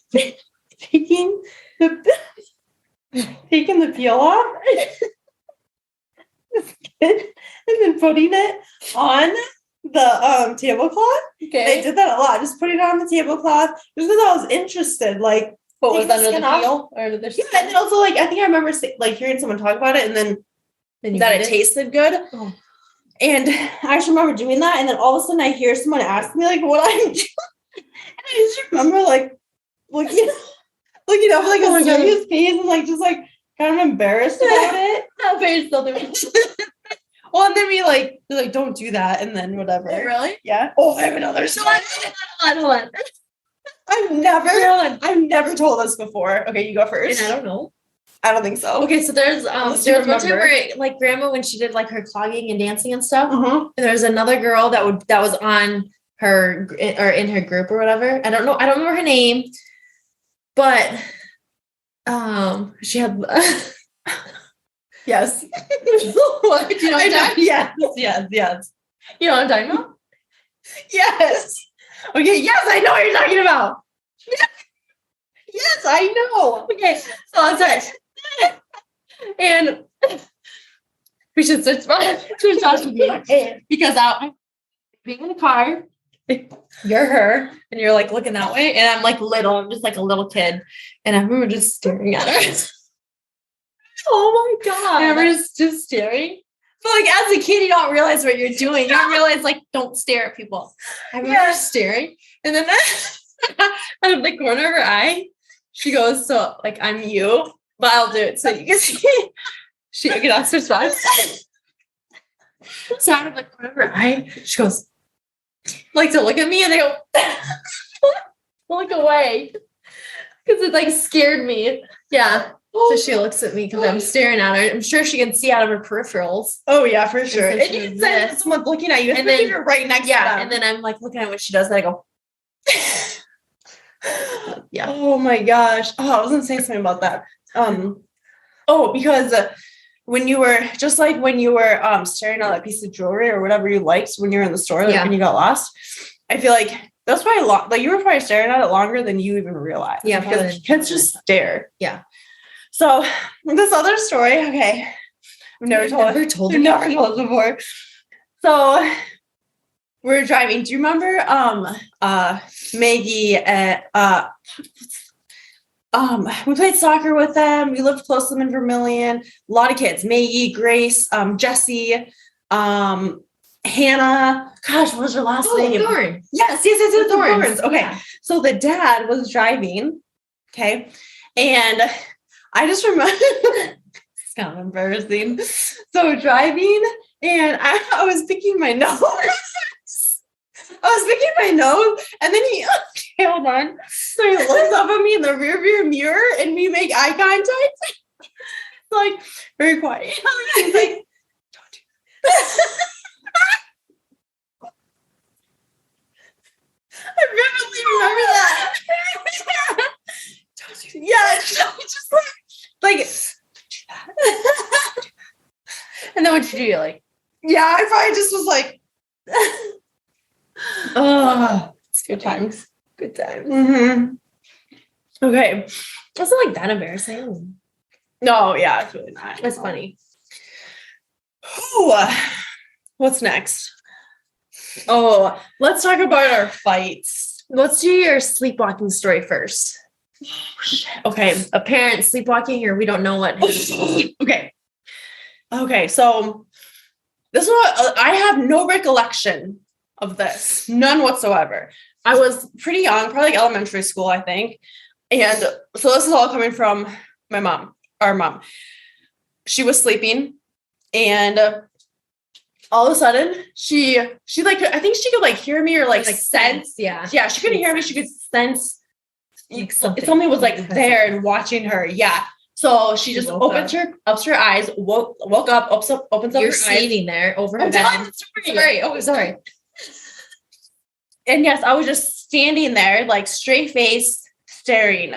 taking the peel off and then putting it on the tablecloth. Okay. I did that a lot. Just put it on the tablecloth just because I was interested. Like, what was under the peel? Or and then also like I think I remember like hearing someone talk about it, and then that it tasted good. Oh. And I just remember doing that, and then all of a sudden I hear someone ask me like what I'm doing. And I just remember like looking up like a serious face and like just like kind of embarrassed about it. How very still doing. Well, and then they're like, don't do that, and then whatever. Really? Yeah. Oh, I have another story. Hold on. I've never told this before. Okay, you go first. And I don't know. I don't think so. Okay, so there's one time where like grandma, when she did like her clogging and dancing and stuff, and there's another girl that was on her or in her group or whatever. I don't know her name, but she had yes. What? You know what I'm talking about? Yes. You know what I'm talking about? Yes. Okay, yes, I know what you're talking about. Yes, I know. Okay, so I'm sorry. And we should switch spots because I'm being in the car. You're her, and you're like looking that way, and I'm like little. I'm just like a little kid, and I remember just staring at her. Oh my god! I remember just staring. But like as a kid, you don't realize what you're doing. You don't realize like don't stare at people. I remember staring, and then out of the corner of her eye, she goes, "So like I'm you, but I'll do it so you can see." She that's her spot. So out of the corner of her eye, she goes, like to look at me, and I go, look away, because it like scared me. Yeah. So she looks at me because I'm staring at her. I'm sure she can see out of her peripherals. Oh yeah, for sure. And And you said someone's looking at you, and then you're right next to them. and then I'm like looking at what she does, and I go, yeah. Oh my gosh. Oh, I was gonna say something about that. Because when you were staring at that piece of jewelry or whatever you liked when you were in the store, like when you got lost, I feel like that's probably like you were probably staring at it longer than you even realized. Yeah, because kids just stare. Yeah. So this other story, okay. I've never told it before. So we're driving. Do you remember Maggie at we played soccer with them. We lived close to them in Vermilion. A lot of kids. Maggie, Grace, Jessie, Hannah. Gosh, what was her last name? Thorn. Yes, the Thorns. Okay. Yeah. So the dad was driving. Okay. And I just remember it's kind of embarrassing. So driving and I was picking my nose. And then he hold on. So he looks up at me in the rearview mirror and we make eye contact. Like very quiet. He's like, don't do that. I vividly remember that. Just like don't do that. And then what you do? You're like, yeah, I probably just was like, oh, it's good times. Good times. Mm-hmm. Okay. It's not like that embarrassing. No, yeah, it's really not. It's funny. Ooh, what's next? Oh, let's talk about our fights. Let's do your sleepwalking story first. Okay. A parent sleepwalking, or we don't know what. Okay. So this one, I have no recollection of this, none whatsoever. I was pretty young, probably like elementary school, I think. And so this is all coming from my mom, our mom. She was sleeping and all of a sudden she like, I think she could like hear me or like sense. Yeah. Yeah. She couldn't hear me. She could sense like something was like there and watching her. Yeah. So she just opens her eyes, woke up, opens up her eyes. You're sitting there over her bed. Sorry. Oh, sorry. And yes, I was just standing there, like straight face, staring.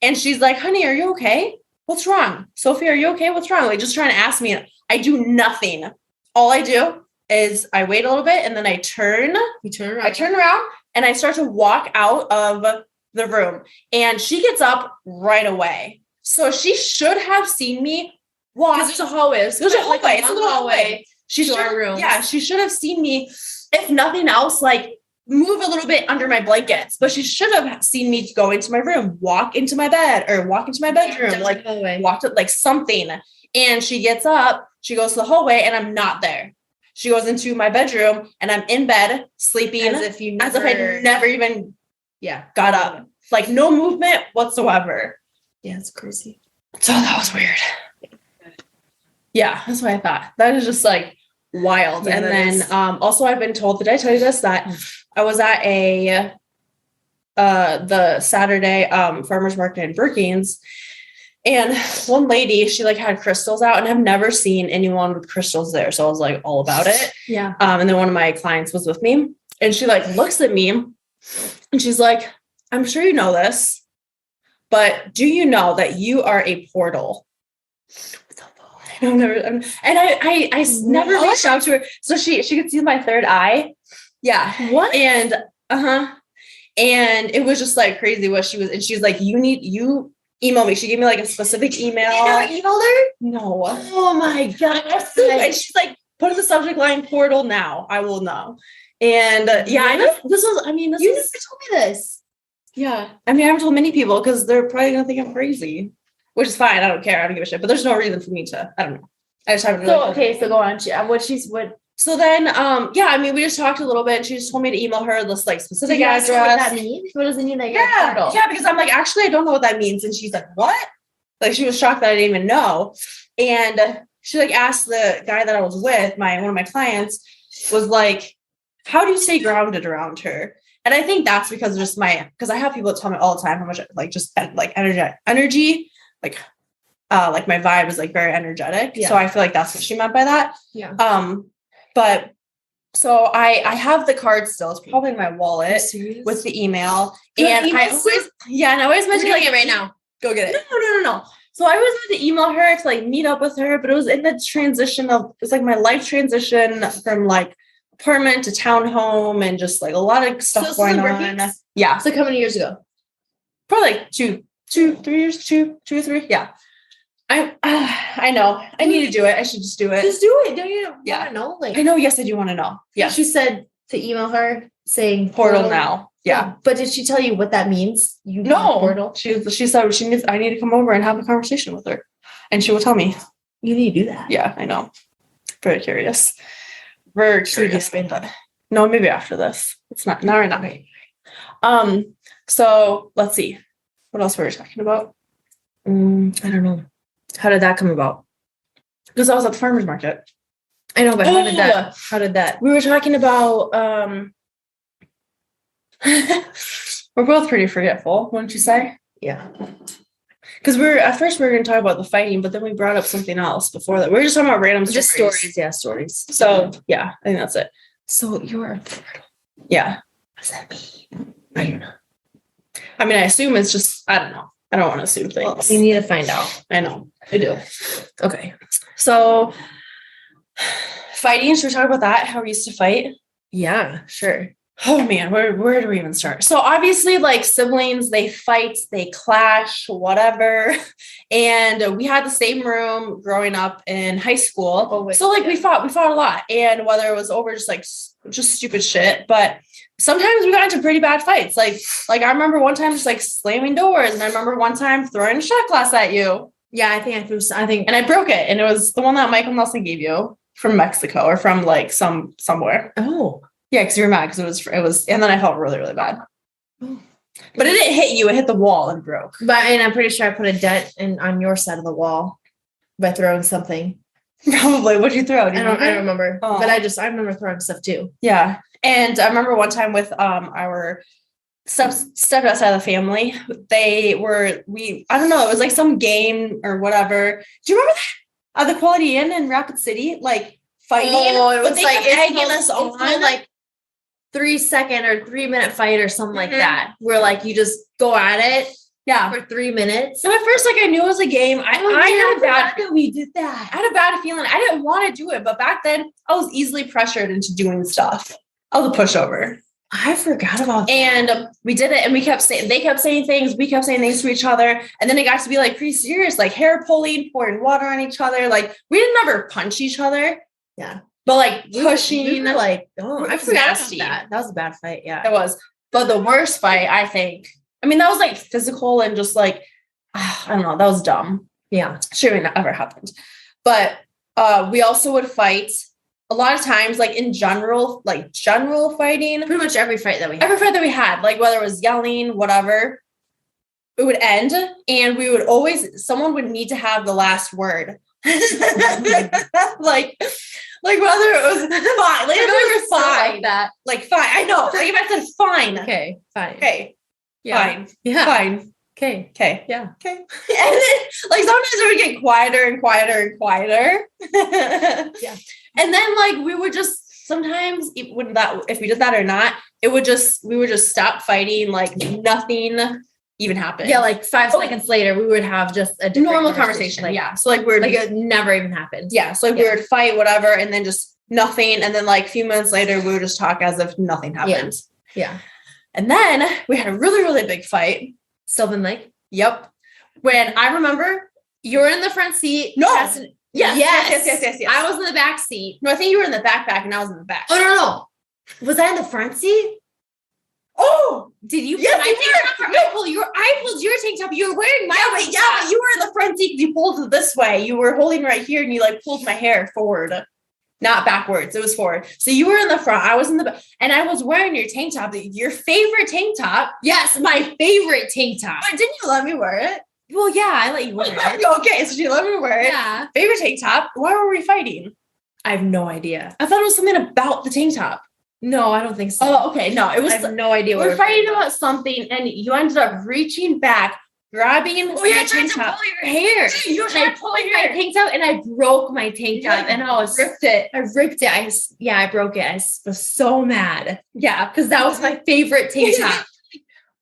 And she's like, honey, are you okay? What's wrong? Sophie, are you okay? What's wrong? Like just trying to ask me. I do nothing. All I do is I wait a little bit and then I turn. You turn around. I turn around and I start to walk out of the room. And she gets up right away. So she should have seen me walk. Because there's a hallway. There's a hallway. It's a little hallway. To our room. Yeah, she should have seen me, if nothing else, like move a little bit under my blankets. But she should have seen me go into my room, walk into my bed, or walk into my bedroom, like walk to like something. And she gets up, she goes to the hallway, and I'm not there. She goes into my bedroom, and I'm in bed sleeping as if I never even got up. Like no movement whatsoever. Yeah, it's crazy. So that was weird. Yeah, that's what I thought. That is just like wild. Yeah, and then also I've been told, did I tell you this? That I was at the Saturday farmers market in Brookings, and one lady, she like had crystals out, and I've never seen anyone with crystals there. So I was like all about it. Yeah. And then one of my clients was with me, and she like looks at me and she's like, I'm sure you know this, but do you know that you are a portal? I never reached out to her. So she could see my third eye. Yeah. What? And and it was just like crazy what she was. And she was like, you email me. She gave me like a specific email. You never emailed her? No. Oh my God. And she's like, put in the subject line portal now. I will know. And yeah, you never told me this. Yeah. I mean, I haven't told many people because they're probably going to think I'm crazy, which is fine. I don't care. I don't give a shit, but there's no reason for me to, I don't know. I just haven't really. So, okay. So go on. So then, yeah, I mean, we just talked a little bit. She just told me to email her this like specific address. What that means? What does it mean that you're a portal? Yeah, because I'm like, actually, I don't know what that means. And she's like, what? Like, she was shocked that I didn't even know. And she like asked the guy that I was with, one of my clients, was like, how do you stay grounded around her? And I think that's because of just because I have people that tell me all the time how much like just like energy, like my vibe is like very energetic. Yeah. So I feel like that's what she meant by that. Yeah. But so I have the card still. It's probably in my wallet with the email. And I always mention like it right now. Go get it. No. So I always wanted to email her to like meet up with her, but it was in the transition it was like my life transition from like apartment to townhome and just like a lot of stuff going on. Yeah. So how many years ago? Probably like 2 or 3. Yeah. I know. I need to do it. I should just do it. Just do it. Don't you want Yeah. to know? Like, I know. Yes, I do want to know. yeah. Yeah. She said to email her saying Portal now. Yeah. But did she tell you what that means? You need No. portal. She said I need to come over and have a conversation with her, and she will tell me. You need to do that. Yeah, I know. Very curious. Very curious. No, maybe after this. It's not right now. So let's see. What else were we talking about? I don't know. How did that come about? Because I was at the farmer's market. I know, but how did that? We were talking about we're both pretty forgetful, wouldn't you say? Yeah. Because at first we were going to talk about the fighting, but then we brought up something else before that. We were just talking about random stories. Just stories. Yeah, stories. So yeah, I think that's it. So you're infertile. Yeah. What does that mean? I don't know. I mean, I assume it's just, I don't know. I don't want to assume things. Well, you need to find out. I know. I do. Okay. So fighting, should we talk about that? How we used to fight? Yeah, sure. Oh man, where do we even start? So obviously, like siblings, they fight, they clash, whatever. And we had the same room growing up in high school. Oh, wait. So like we fought a lot. And whether it was over just stupid shit, but sometimes we got into pretty bad fights. Like I remember one time just like slamming doors, and I remember one time throwing a shot glass at you. Yeah, I think and I broke it, and it was the one that Michael Nelson gave you from Mexico or from like somewhere. Oh. Yeah, because you were mad because it was, and then I felt really, really bad. Oh. But it didn't hit you; it hit the wall and broke. And I'm pretty sure I put a dent on your side of the wall by throwing something. Probably. What'd you throw? I don't remember. Oh. But I remember throwing stuff too. Yeah, and I remember one time with our stepdad side of the family. I don't know. It was like some game or whatever. Do you remember that at the Quality Inn in Rapid City? Like fighting. Oh, it was they like kept egging us on. Like 3-second or 3-minute fight or something like that, where like you just go at it for 3 minutes. And at first, like I knew it was a game. I had a bad that we did that. I had a bad feeling. I didn't want to do it, but back then I was easily pressured into doing stuff. I was a pushover. I forgot about that. And we did it, and they kept saying things. We kept saying things to each other, and then it got to be like pretty serious, like hair pulling, pouring water on each other. Like we didn't ever punch each other. Yeah. But like pushing, we were like, I forgot about nasty. that. That was a bad fight. Yeah. It was. But the worst fight, I think, I mean, that was like physical and just like, I don't know, that was dumb. Yeah. Shouldn't have ever happened. But we also would fight a lot of times, like in general fighting. Pretty much every fight that we had. Every fight that we had, like whether it was yelling, whatever, it would end. And we would someone would need to have the last word. Like whether it was fine, like if it was fine, that like fine. I know. Like if I said fine, okay, fine, okay, yeah. Fine, yeah, fine, okay, yeah, okay. And then like sometimes it would get quieter and quieter and quieter. Yeah. And then like we would just sometimes if we did that or not, we would just stop fighting, like nothing even happened. Yeah, like 5 seconds later, we would have just a normal conversation. Like, yeah. So like we're like it never even happened. Yeah. So like we would fight, whatever, and then just nothing. And then like a few minutes later, we would just talk as if nothing happened. Yeah. And then we had a really, really big fight. Sylvan Lake. Yep. When I remember you were in the front seat. No. Yes. I was in the back seat. No, I think you were in the backpack and I was in the back. Oh, no. Was I in the front seat? Oh, did you? Yes, I pulled your tank top. You were wearing my tank top. But you were in the front seat. You pulled it this way. You were holding right here, and you like pulled my hair forward, not backwards. It was forward. So you were in the front. I was in the back, and I was wearing your tank top. Your favorite tank top. Yes, my favorite tank top. But didn't you let me wear it? Well, yeah, I let you wear it. Okay, so you let me wear it. Yeah. Favorite tank top. Why were we fighting? I have no idea. I thought it was something about the tank top. No, I don't think so. Oh, okay. No, it was. I have no idea. We're fighting about something, and you ended up reaching back, grabbing. Oh, yeah, trying to pull your hair. You were trying to pull my tank top, and I broke my tank top, and I ripped it. I broke it. I was so mad. Yeah, because that was my favorite tank top.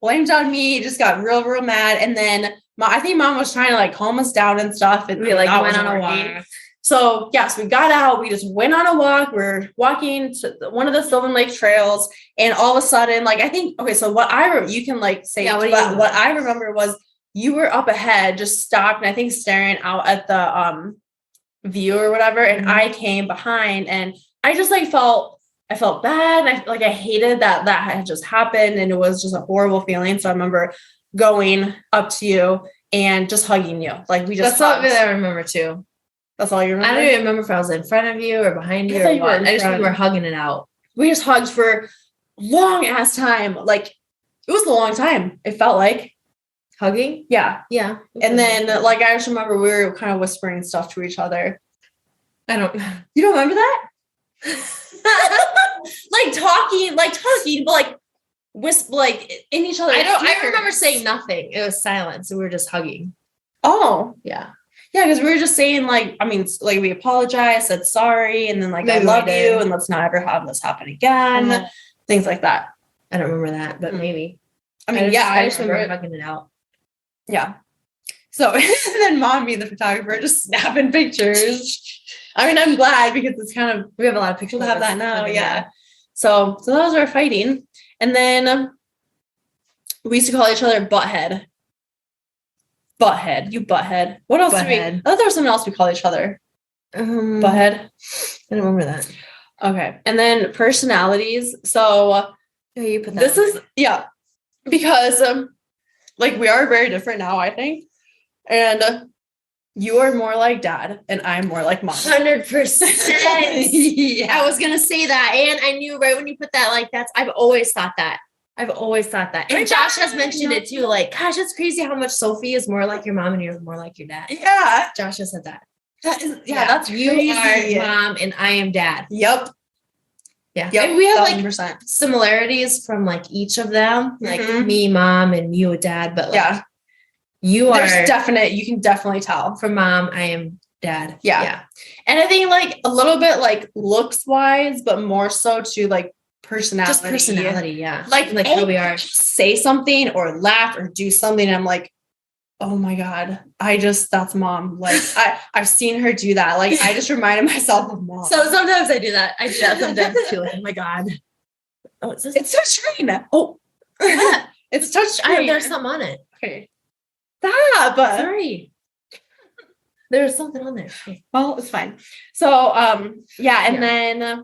Blamed on me. Just got real, real mad, and then I think Mom was trying to like calm us down and stuff, and we like went on a walk. So yes, we got out. We just went on a walk. We're walking to one of the Sylvan Lake trails, and all of a sudden, like I think, okay, so what you can like say, yeah, what I remember was you were up ahead, just stopped, and I think staring out at the view or whatever. And I came behind, and I just like I felt bad. And I hated that had just happened, and it was just a horrible feeling. So I remember going up to you and just hugging you. Like we just. That's all I remember too. That's all you remember? I don't even remember if I was in front of you or behind you or what. I just remember hugging it out. We just hugged for long ass time. Like it was a long time. It felt like hugging. Yeah. Yeah. And then like, I just remember we were kind of whispering stuff to each other. You don't remember that? like talking, but like whisper, like in each other. I remember saying nothing. It was silence. And we were just hugging. Oh yeah. Yeah. Cause we were just saying like, we apologized, said sorry. And then like, maybe I love you and let's not ever have this happen again. Things like that. I don't remember that, but maybe. I just remember hugging it out. Yeah. So and then Mom being the photographer just snapping pictures. I'm glad because it's kind of, we have a lot of pictures. We'll have that now. Yeah. So that was our fighting. And then we used to call each other butthead. You butthead. What else did we? I thought there was something else we called each other. Butthead. I don't remember that. Okay. And then personalities. So you put that. This is because like we are very different now, I think. And you are more like Dad and I'm more like Mom. 100%. Yeah. I was going to say that. And I knew right when you put that, like I've always thought that. And Josh has mentioned it too. Like, gosh, it's crazy how much Sophie is more like your mom and you're more like your dad. Yeah. Josh has said that. That's you crazy. are Mom and I am Dad. Yep. Yeah. Yep. And we have 100%. like similarities from like each of them. Like me, Mom, and you, Dad. But like, you From Mom, I am Dad. Yeah. And I think like a little bit like looks wise, but more so to like personality. Just personality, yeah. Like how we are. Say something or laugh or do something. And I'm like, oh my God, that's Mom. Like I've seen her do that. Like I just reminded myself of Mom. So sometimes I do that. I do that sometimes too. Like, oh my God. Oh, it's touchscreen. Oh, it's touchscreen. There's something on it. Okay. Stop. Sorry. There's something on there. Well, it's fine. So, then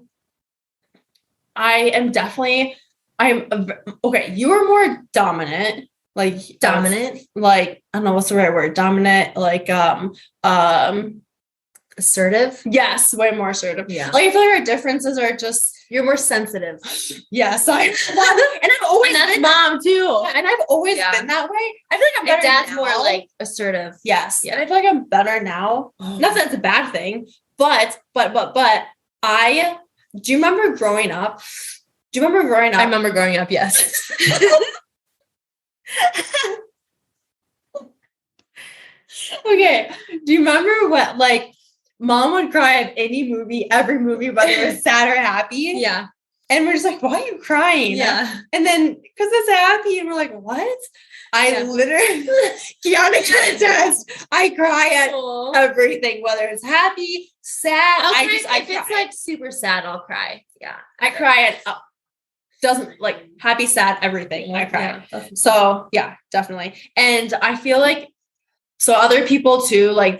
okay. You are more dominant. Like dominant. Like, I don't know what's the right word. Dominant. Like, assertive. Yes. Way more assertive. Yeah. Like, I feel like our differences are just, you're more sensitive. Yes. And I've always that's been Mom too. And I've always been that way. I feel like I'm better Dad's now. more like assertive. Yes. Yeah. And I feel like I'm better now. Not that it's a bad thing, but do you remember growing up? I remember growing up, yes. Okay. Do you remember what like Mom would cry at every movie, whether it was sad or happy? Yeah. And we're just like, why are you crying? Yeah. And then because it's happy, and we're like, what? I literally, Kiana can attest. I cry at everything, whether it's happy, sad. If it's like super sad, I'll cry. Yeah. I cry at doesn't like happy, sad, everything. I cry. Yeah. So yeah, definitely. And I feel like so other people too, like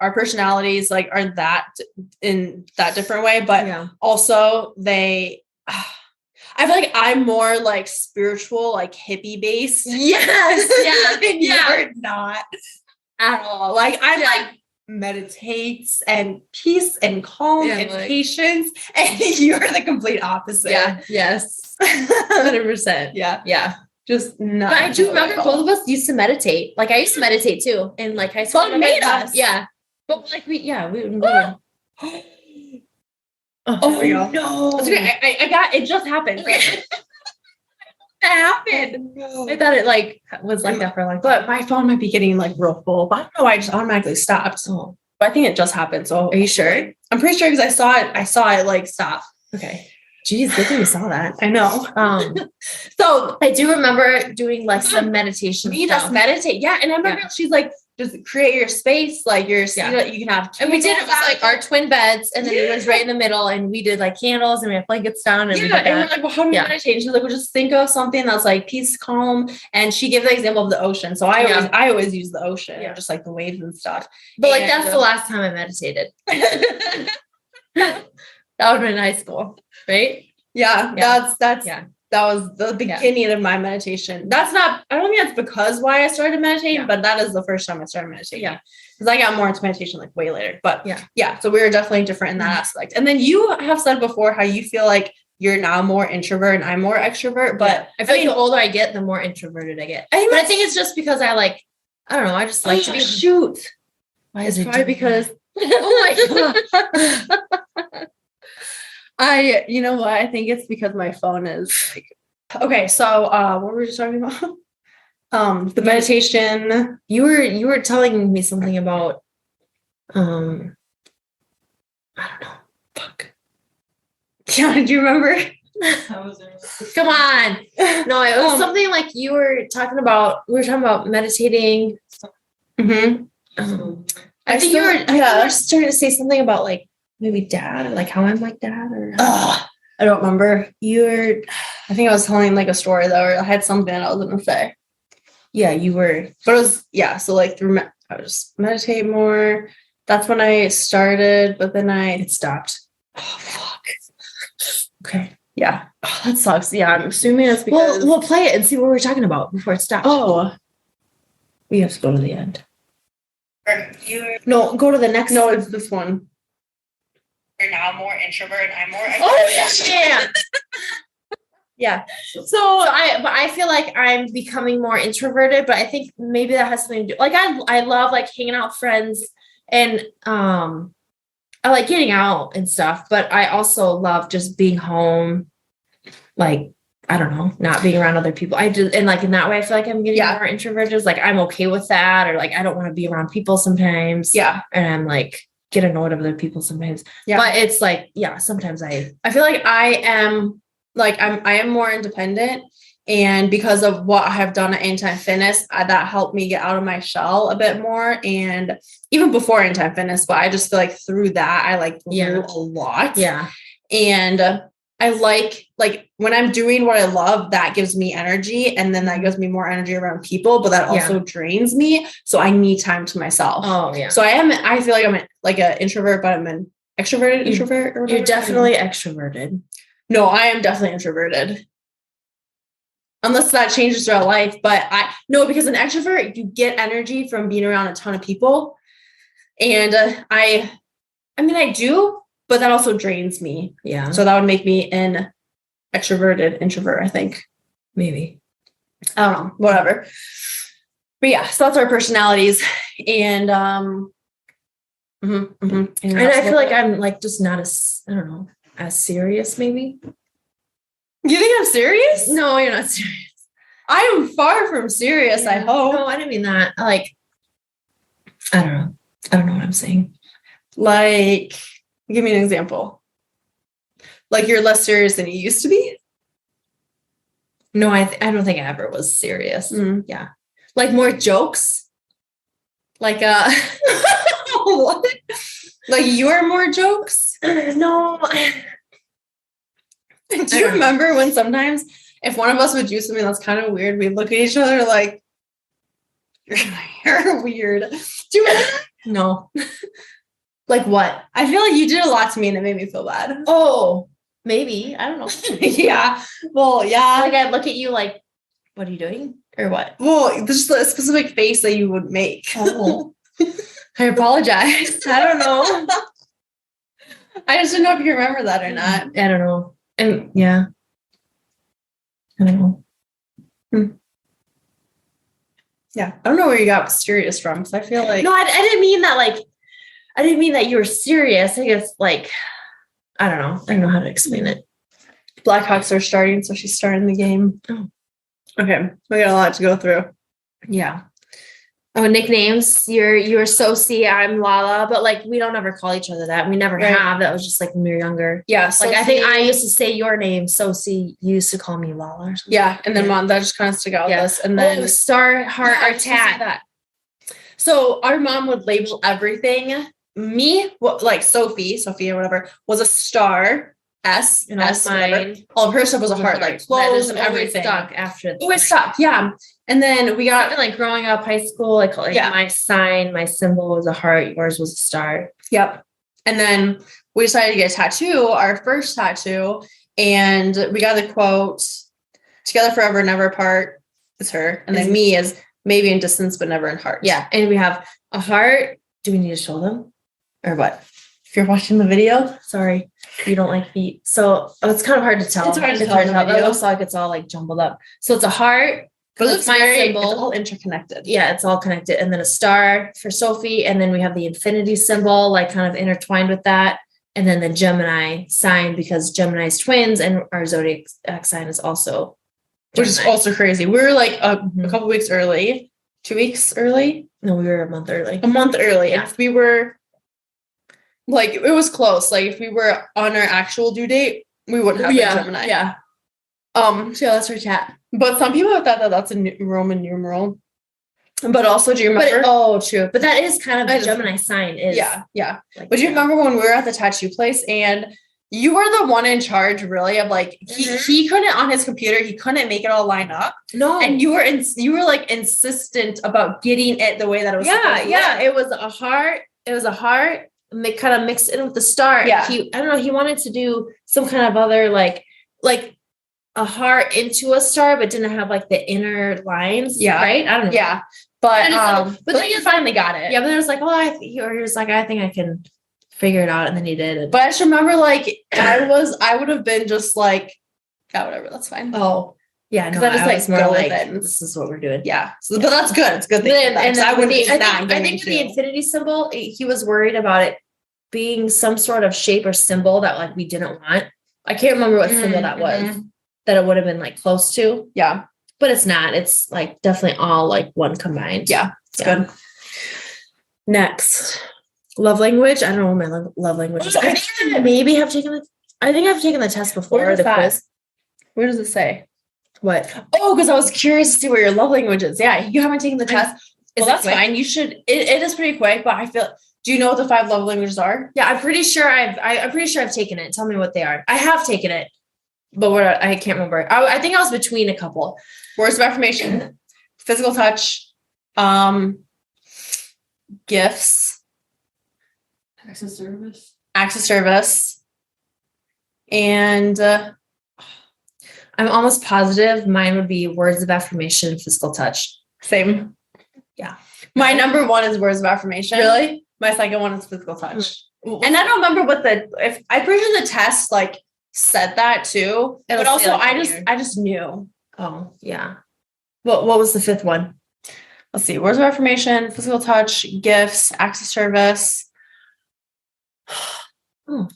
our personalities like are that in that different way, but also I feel like I'm more like spiritual, like hippie based. Yes. Yeah. And you're not at all. Like I'm like meditates and peace and calm and patience. And you're the complete opposite. Yeah. Yes. 100%. Yeah. Yeah. Just not. But I do remember both of us used to meditate. Like I used to meditate too. And like I saw made us. Yeah. But like we would. Oh no. I got it just happened. It happened. I thought it like was like that for a long time. But my phone might be getting like real full. But I don't know why I just automatically stopped. So but I think it just happened. So are you sure? I'm pretty sure because I saw it like stop. Okay. Jeez, good thing you saw that. I know. So I do remember doing like some meditation. You just meditate. Yeah. And I remember she's like, just create your space, like you can have. And we did it was like our twin beds, and then it was right in the middle, and we did like candles, and we had blankets down, and and we're like, well, how do we meditate? She's like, well, just think of something that's like peace, calm, and she gave the example of the otion. So I always use the ocean, just like the waves and stuff. But like that's the last time I meditated. That would have been in high school, right? Yeah. That was the beginning of my meditation. I don't think that's because why I started meditating, but that is the first time I started meditating. Yeah. Because I got more into meditation like way later. But yeah. So we were definitely different in that aspect. And then you have said before how you feel like you're now more introvert and I'm more extrovert. But I feel like the older I get, the more introverted I get. But I think it's just because I don't know, I just like to be shoot. Why is it probably because oh my god. You know what? I think it's because my phone is like, okay. So, what were we just talking about? The meditation. You were telling me something about, I don't know. Fuck. Yeah. Do you remember? Come on. No, it was something like we were talking about meditating. Mm-hmm. I think you were starting to say something about like, maybe dad, or like how I'm like dad, or I don't remember. I think I was telling like a story though, or I had something I was gonna say. Yeah, you were. But it was so like I would just meditate more. That's when I started, but then it stopped. Oh fuck. Okay. Yeah. Oh, that sucks. Yeah, I'm assuming it's because we'll play it and see what we're talking about before it stops. Oh. We have to go to the end. No, go to the next. No, it's this one. You're now more introvert and I'm more extrovert. Oh yeah. Yeah. So I feel like I'm becoming more introverted, but I think maybe that has something to do. Like I love like hanging out with friends, and I like getting out and stuff, but I also love just being home. Like, I don't know, not being around other people. I do, and like in that way, I feel like I'm getting more introverted. Like I'm okay with that, or like I don't want to be around people sometimes. Yeah. And I'm like get annoyed of other people sometimes. Yeah. But it's like, sometimes I feel like I am more independent, and because of what I have done at Anytime Fitness, that helped me get out of my shell a bit more. And even before Anytime Fitness, but I just feel like through that, I grew a lot. Yeah. And I like when I'm doing what I love, that gives me energy, and then that gives me more energy around people, but that also drains me. So I need time to myself. Oh yeah. So I feel like I'm like an introvert, but I'm an extroverted introvert. Or you're definitely extroverted. No, I am definitely introverted. Unless that changes throughout life. But because an extrovert, you get energy from being around a ton of people. And I do, but that also drains me. Yeah. So that would make me an extroverted introvert, I think. Maybe. I don't know. Whatever. But yeah, so that's our personalities. And and I feel like I'm like just not as serious, maybe. You think I'm serious? No, you're not serious. I am far from serious, I hope. No, I didn't mean that. Like, I don't know. I don't know what I'm saying. Like, give me an example. Like you're less serious than you used to be? No, I don't think I ever was serious. Mm-hmm. Yeah. Like more jokes. Like, what? Like you're more jokes? No. Do you remember when sometimes if one of us would do something that's kind of weird, we'd look at each other like, you're weird. Do you remember that? No. Like what? I feel like you did a lot to me and it made me feel bad. Oh, maybe. I don't know. Yeah. Well, yeah. Like I'd look at you like, what are you doing? Or what? Well, there's just a specific face that you would make. Oh. I apologize. I don't know. I just didn't know if you remember that or not. I don't know. And yeah. I don't know. Yeah. I don't know where you got serious from, because I feel like no, I didn't mean that I didn't mean that you were serious. I guess like I don't know. I don't know how to explain it. Blackhawks are starting, so she's starting the game. Oh. Okay. We got a lot to go through. Yeah. Oh, nicknames. You're Sosie, I'm Lala, but like we don't ever call each other that. We never have. That was just like when we were younger. Yeah. Like I think I used to say your name, Sosie. You used to call me Lala or something. Yeah. And then Mom, that just kind of stuck out with us. And then Star Heart, our tag. So our mom would label everything. Me, like Sophia, whatever, was a star. S, And S, mine whatever. All of her stuff was a heart, like clothes and everything. Stuck after. Always stuck, yeah. And then we got Even like growing up, high school, like Yeah. my sign, my symbol was a heart. Yours was a star. Yep. And then we decided to get a tattoo, our first tattoo, and we got the quote, "Together forever, never apart." Is her, and then me is maybe in distance but never in heart. Yeah, and we have a heart. Do we need to show them, or what? If you're watching the video, Sorry, you don't like feet. So it's kind of hard to tell. It's hard to tell in the It video. looks like it's all like jumbled up. So it's a heart, but it's it's my it's symbol. all interconnected. Yeah, it's all connected. And then a star for Sophie. And then we have the infinity symbol, like kind of intertwined with that. And then the Gemini sign, because Gemini's twins and our zodiac sign is also Which is Gemini. also crazy. We were like a Mhm. couple weeks early, 2 weeks early, No, we were a month early. a month early. Yeah. And if we were like, it was close. Like if we were on our actual due date, we wouldn't have been Gemini. Yeah. So that's her cat. But some people have thought that that's a Roman numeral. But also, do you remember? True. But that is kind of I the just- Gemini sign is. Yeah. Like, But do you remember when we were at the tattoo place and you were the one in charge, really, of like he couldn't on his computer, he couldn't make it all line up, No. and you were like insistent about getting it the way that it was. supposed to Yeah. look. It was a heart. It was a heart. Kind of mixed in with the star. Yeah. I don't know. He wanted to do some kind of other like a heart into a star, but didn't have like the inner lines. Yeah. Right. I don't know. Yeah, but But then you finally got it. Yeah. But then it was like, oh, he was like, I think I can figure it out, and then he did. And, But I just remember, like, I would have been just like, yeah, whatever, that's fine. oh, yeah. No, 'Cause I just, like, more go with like, it. this is what we're doing. Yeah, so, but that's good. It's good. But then, and I then wouldn't. with the, not I think going the to. infinity symbol, he was worried about it being some sort of shape or symbol that like we didn't want. I can't remember what symbol that was. That it would have been like close to, Yeah, but it's not. It's like definitely all like one combined. yeah, it's good. Next, love language. I don't know what my love language is. I think I maybe have taken the. I think I've taken the test before. Where is the that? quiz. Where does it say? What? Oh, because I was curious to see where your love language is. Yeah, you haven't taken the test. Is Well, it that's quick? fine. You should. It is pretty quick, but I feel. Do you know what the 5 love languages are? Yeah, I'm pretty sure I'm pretty sure I've taken it. Tell me what they are. I have taken it, but what I can't remember. I think I was between a couple. Words of affirmation, physical touch, gifts, Access service, and I'm almost positive mine would be words of affirmation and physical touch. same. Yeah. My number 1 is words of affirmation. Really? My second one is physical touch. And I don't remember what I'm pretty sure the test like said that too. It'll but also say, like, I just knew. Oh, yeah. What was the 5th one? Let's see. Words of affirmation, physical touch, gifts, acts of service.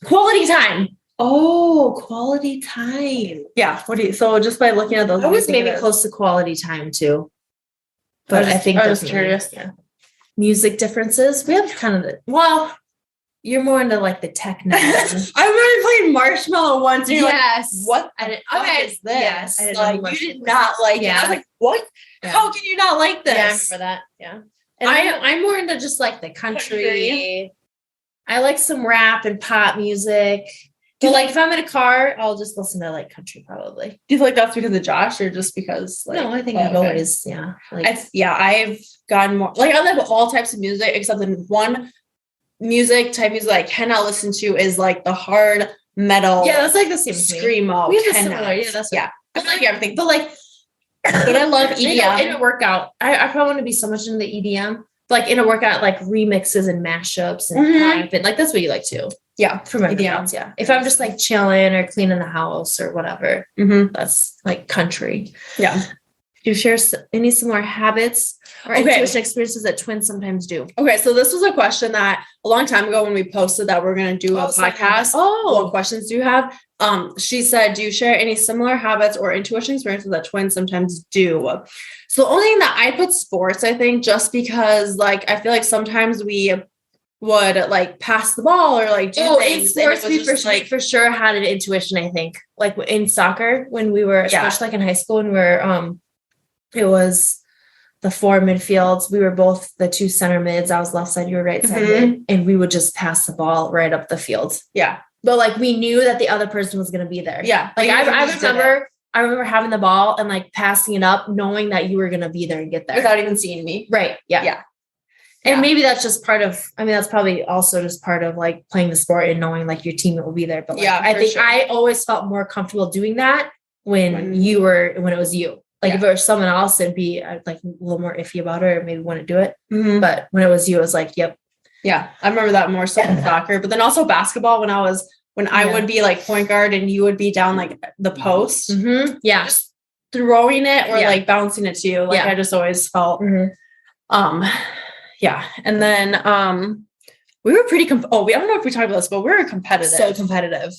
Quality time. Oh, quality time. Yeah. So just by looking at those. I was what do you think maybe it is? close to quality time too. But I think I was definitely, curious. Yeah. Music differences. We have kind of you're more into like the techno. I remember playing Marshmallow once. And you're yes. like, what? I What is this? Yes. I didn't Like, know you did Marshmallow not was- like it. I Yeah. was like, what? Yeah. How can you not like this? Yeah, I remember that. Yeah. And I'm more into just like the country. Country. I like some rap and pop music. Do But you like if I'm in a car, I'll just listen to like country probably. Do you feel like that's because of Josh or just because like No, I think oh, I've okay. always, yeah. Like, I've gotten more like I love all types of music except the one type music I cannot listen to is like the hard metal. yeah, that's like the same with me. screamo. We have a Cannot. similar, yeah, that's yeah. I like everything, But like, but I love you know, EDM. in a workout, I probably want to be so much into the EDM. Like in a workout, like remixes and mashups and Mhm. hype and like that's what you like too. Yeah, From everything EDM. else, yeah. If I'm just like chilling or cleaning the house or whatever, Mm-hmm. that's like country. Yeah. Do you share any similar habits or Okay. intuition experiences that twins sometimes do? Okay, so this was a question that a long time ago when we posted that we're going to do a podcast. What questions do you have? She said, do you share any similar habits or intuition experiences that twins sometimes do? So the only thing that I put sports, I think, just because like I feel like sometimes we would like pass the ball or like do In things. and it sports, was we just, for sure had an intuition, I think. Like in soccer, when we were, Yeah. especially like in high school, when we were, it was the 4 midfields. We were both the 2 center mids. I was left side, you were right side mid, and we would just pass the ball right up the field. Yeah. But like we knew that the other person was going to be there. Yeah. Like I remember having the ball and like passing it up, knowing that you were going to be there and get there without even seeing me. Right. Yeah. Yeah. And maybe that's just part of, that's probably also just part of like playing the sport and knowing like your teammate will be there. But like, I think I always felt more comfortable doing that when it was you. Like if it was someone else, it'd be like a little more iffy about it or maybe wouldn't do it. Mm-hmm. But when it was you, it was like, yep. Yeah. I remember that more so in soccer, but then also basketball when I would be like point guard and you would be down like the post. Mm-hmm. Yeah. Just throwing it or like bouncing it to you. Like I just always felt, yeah. And then, we were pretty, I don't know if we talked about this, but we were competitive. So competitive.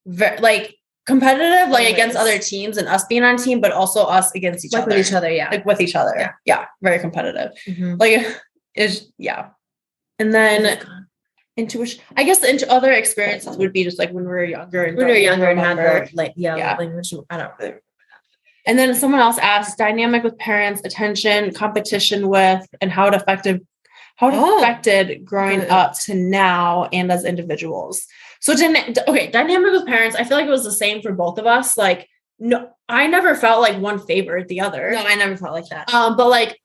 Like competitive, like against other teams and us being on a team, but also us against each other. With each other. Yeah. Like with each other. Yeah. Very competitive. Mm-hmm. Like and then intuition, I guess the other experiences would be just like when we were younger and had the language. I don't really. And then someone else asked dynamic with parents, attention, competition with, and how it affected growing up to now and as individuals. So dynamic with parents, I feel like it was the same for both of us. Like, no, I never felt like one favored the other. No, I never felt like that. But like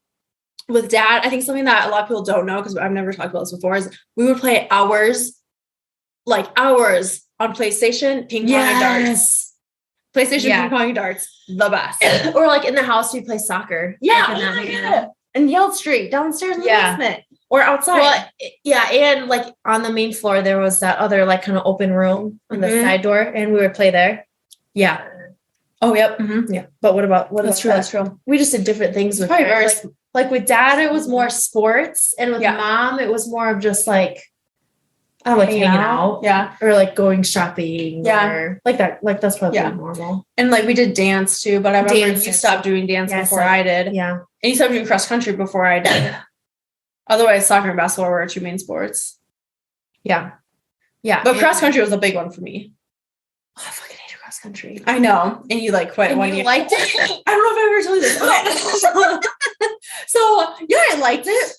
with dad, I think something that a lot of people don't know, because I've never talked about this before, is we would play hours on PlayStation, ping pong and darts. PlayStation, ping pong and darts, the best. Or like in the house, we play soccer. Yeah. And Yale Street downstairs in the basement. Or outside. Well, and like on the main floor, there was that other like kind of open room on the side door, and we would play there. Yeah. Oh, yep. Mm-hmm. Yeah. But that's true. That's true. We just did different things with parents. Like with dad, it was more sports, and with mom, it was more of just like, hanging out. Yeah. Or like going shopping. Yeah. Or like that. Like that's probably normal. And like we did dance too, but I remember you stopped doing dance before I did. Yeah. And you stopped doing cross country before I did. Otherwise, soccer and basketball were our 2 main sports. Yeah. Yeah. But cross country was a big one for me. Oh, I fucking hated cross country. I know. And you like quit one year. You liked it? I don't know if I ever told you this. So yeah, I liked it.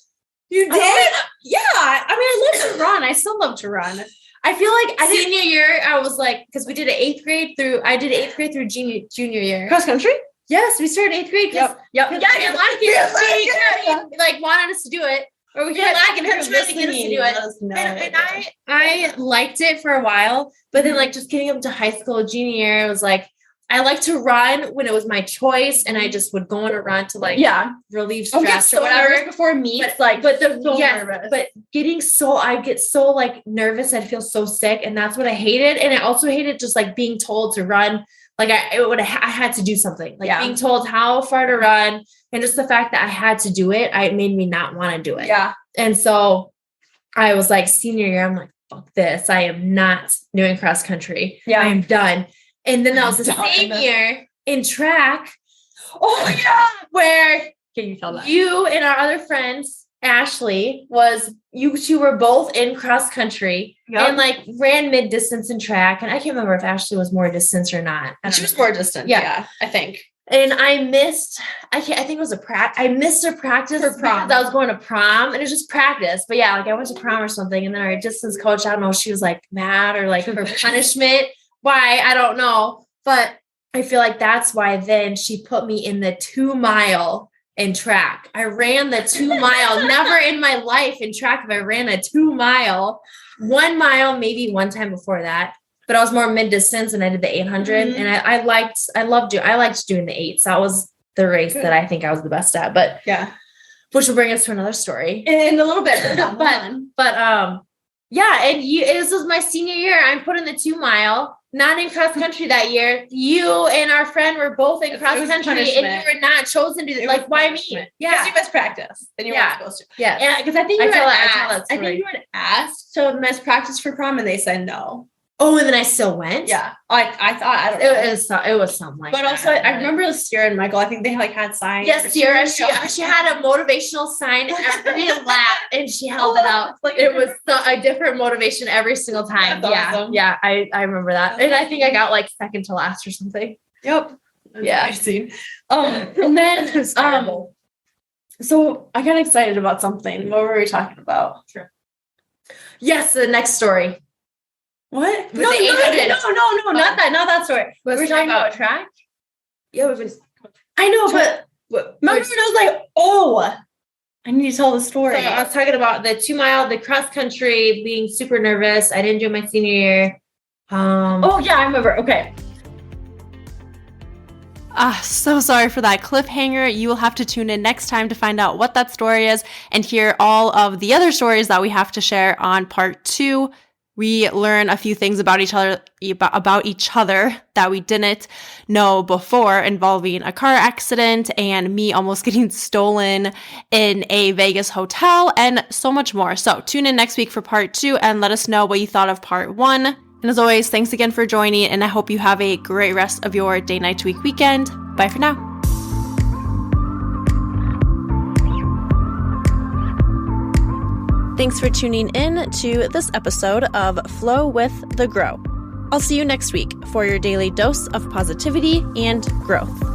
You did? Yeah. I mean, I love to run. I still love to run. I feel like senior year, I was like, because we did an 8th grade through junior year. Cross country? Yes, we started 8th grade. Yep. Yeah, you're lucky. Like wanted us to do it. Or we had lagging her trying to get us to do it. And I liked it for a while, but then like just getting up to high school, junior year, it was like I liked to run when it was my choice, and I just would go on a run to like relieve stress or whatever before meets. But I get so like nervous, I'd feel so sick, and that's what I hated. And I also hated just like being told to run. Like I had to do something, like being told how far to run, and just the fact that I had to do it, it made me not want to do it. Yeah. And so I was like, senior year, I'm like, fuck this. I am not doing cross country. Yeah. I am done. And then that was the same year in track. Oh yeah. Where can you tell that you and our other friends, Ashley, you two were both in cross country and like ran mid distance in track. And I can't remember if Ashley was more distance or not. She was more distant. Yeah, I think. And I missed, I think it was I missed a practice for prom. I was going to prom, and it was just practice. But yeah, like I went to prom or something. And then our distance coach, I don't know if she was like mad or like for punishment. Why? I don't know. But I feel like that's why then she put me in the 2 mile in track. I ran the 2 mile. Never in my life in track have I ran a 2 mile. 1 mile, maybe one time before that. But I was more mid distance, and I did the 800. And I liked doing the 8s. That was the race that I think I was the best at. But which will bring us to another story in a little bit. This was my senior year. I'm put in the 2 mile. Not in cross country that year. You and our friend were both in cross country, and you were not chosen to. Like, why me? Yeah, because you missed practice, and you weren't supposed to. Yeah, because I think you had asked to miss practice for prom, and they said no. Oh, and then I still went. Yeah, I thought I don't know. It was something like. But that. also, I remember Sierra and Michael. I think they like had signs. Yes, Sierra. She had a motivational sign every lap, and she held it out. It was a different motivation every single time. That's awesome. Yeah. I remember that, and I think I got like second to last or something. Yep. Yeah. I've seen. And then So I got excited about something. What were we talking about? Sure. Yes, the next story. What? No, not that story. We're talking about track. Yeah, we've been. I know, but remember when I was like, oh, I need to tell the story. So I was talking about the 2 mile, the cross country, being super nervous. I didn't do it my senior year. Oh yeah, I remember. Okay. So sorry for that cliffhanger. You will have to tune in next time to find out what that story is and hear all of the other stories that we have to share on part 2. We learn a few things about each other that we didn't know before, involving a car accident and me almost getting stolen in a Vegas hotel and so much more. So tune in next week for part 2 and let us know what you thought of part 1. And as always, thanks again for joining, and I hope you have a great rest of your day, night, week, weekend. Bye for now. Thanks for tuning in to this episode of Flow with the Grow. I'll see you next week for your daily dose of positivity and growth.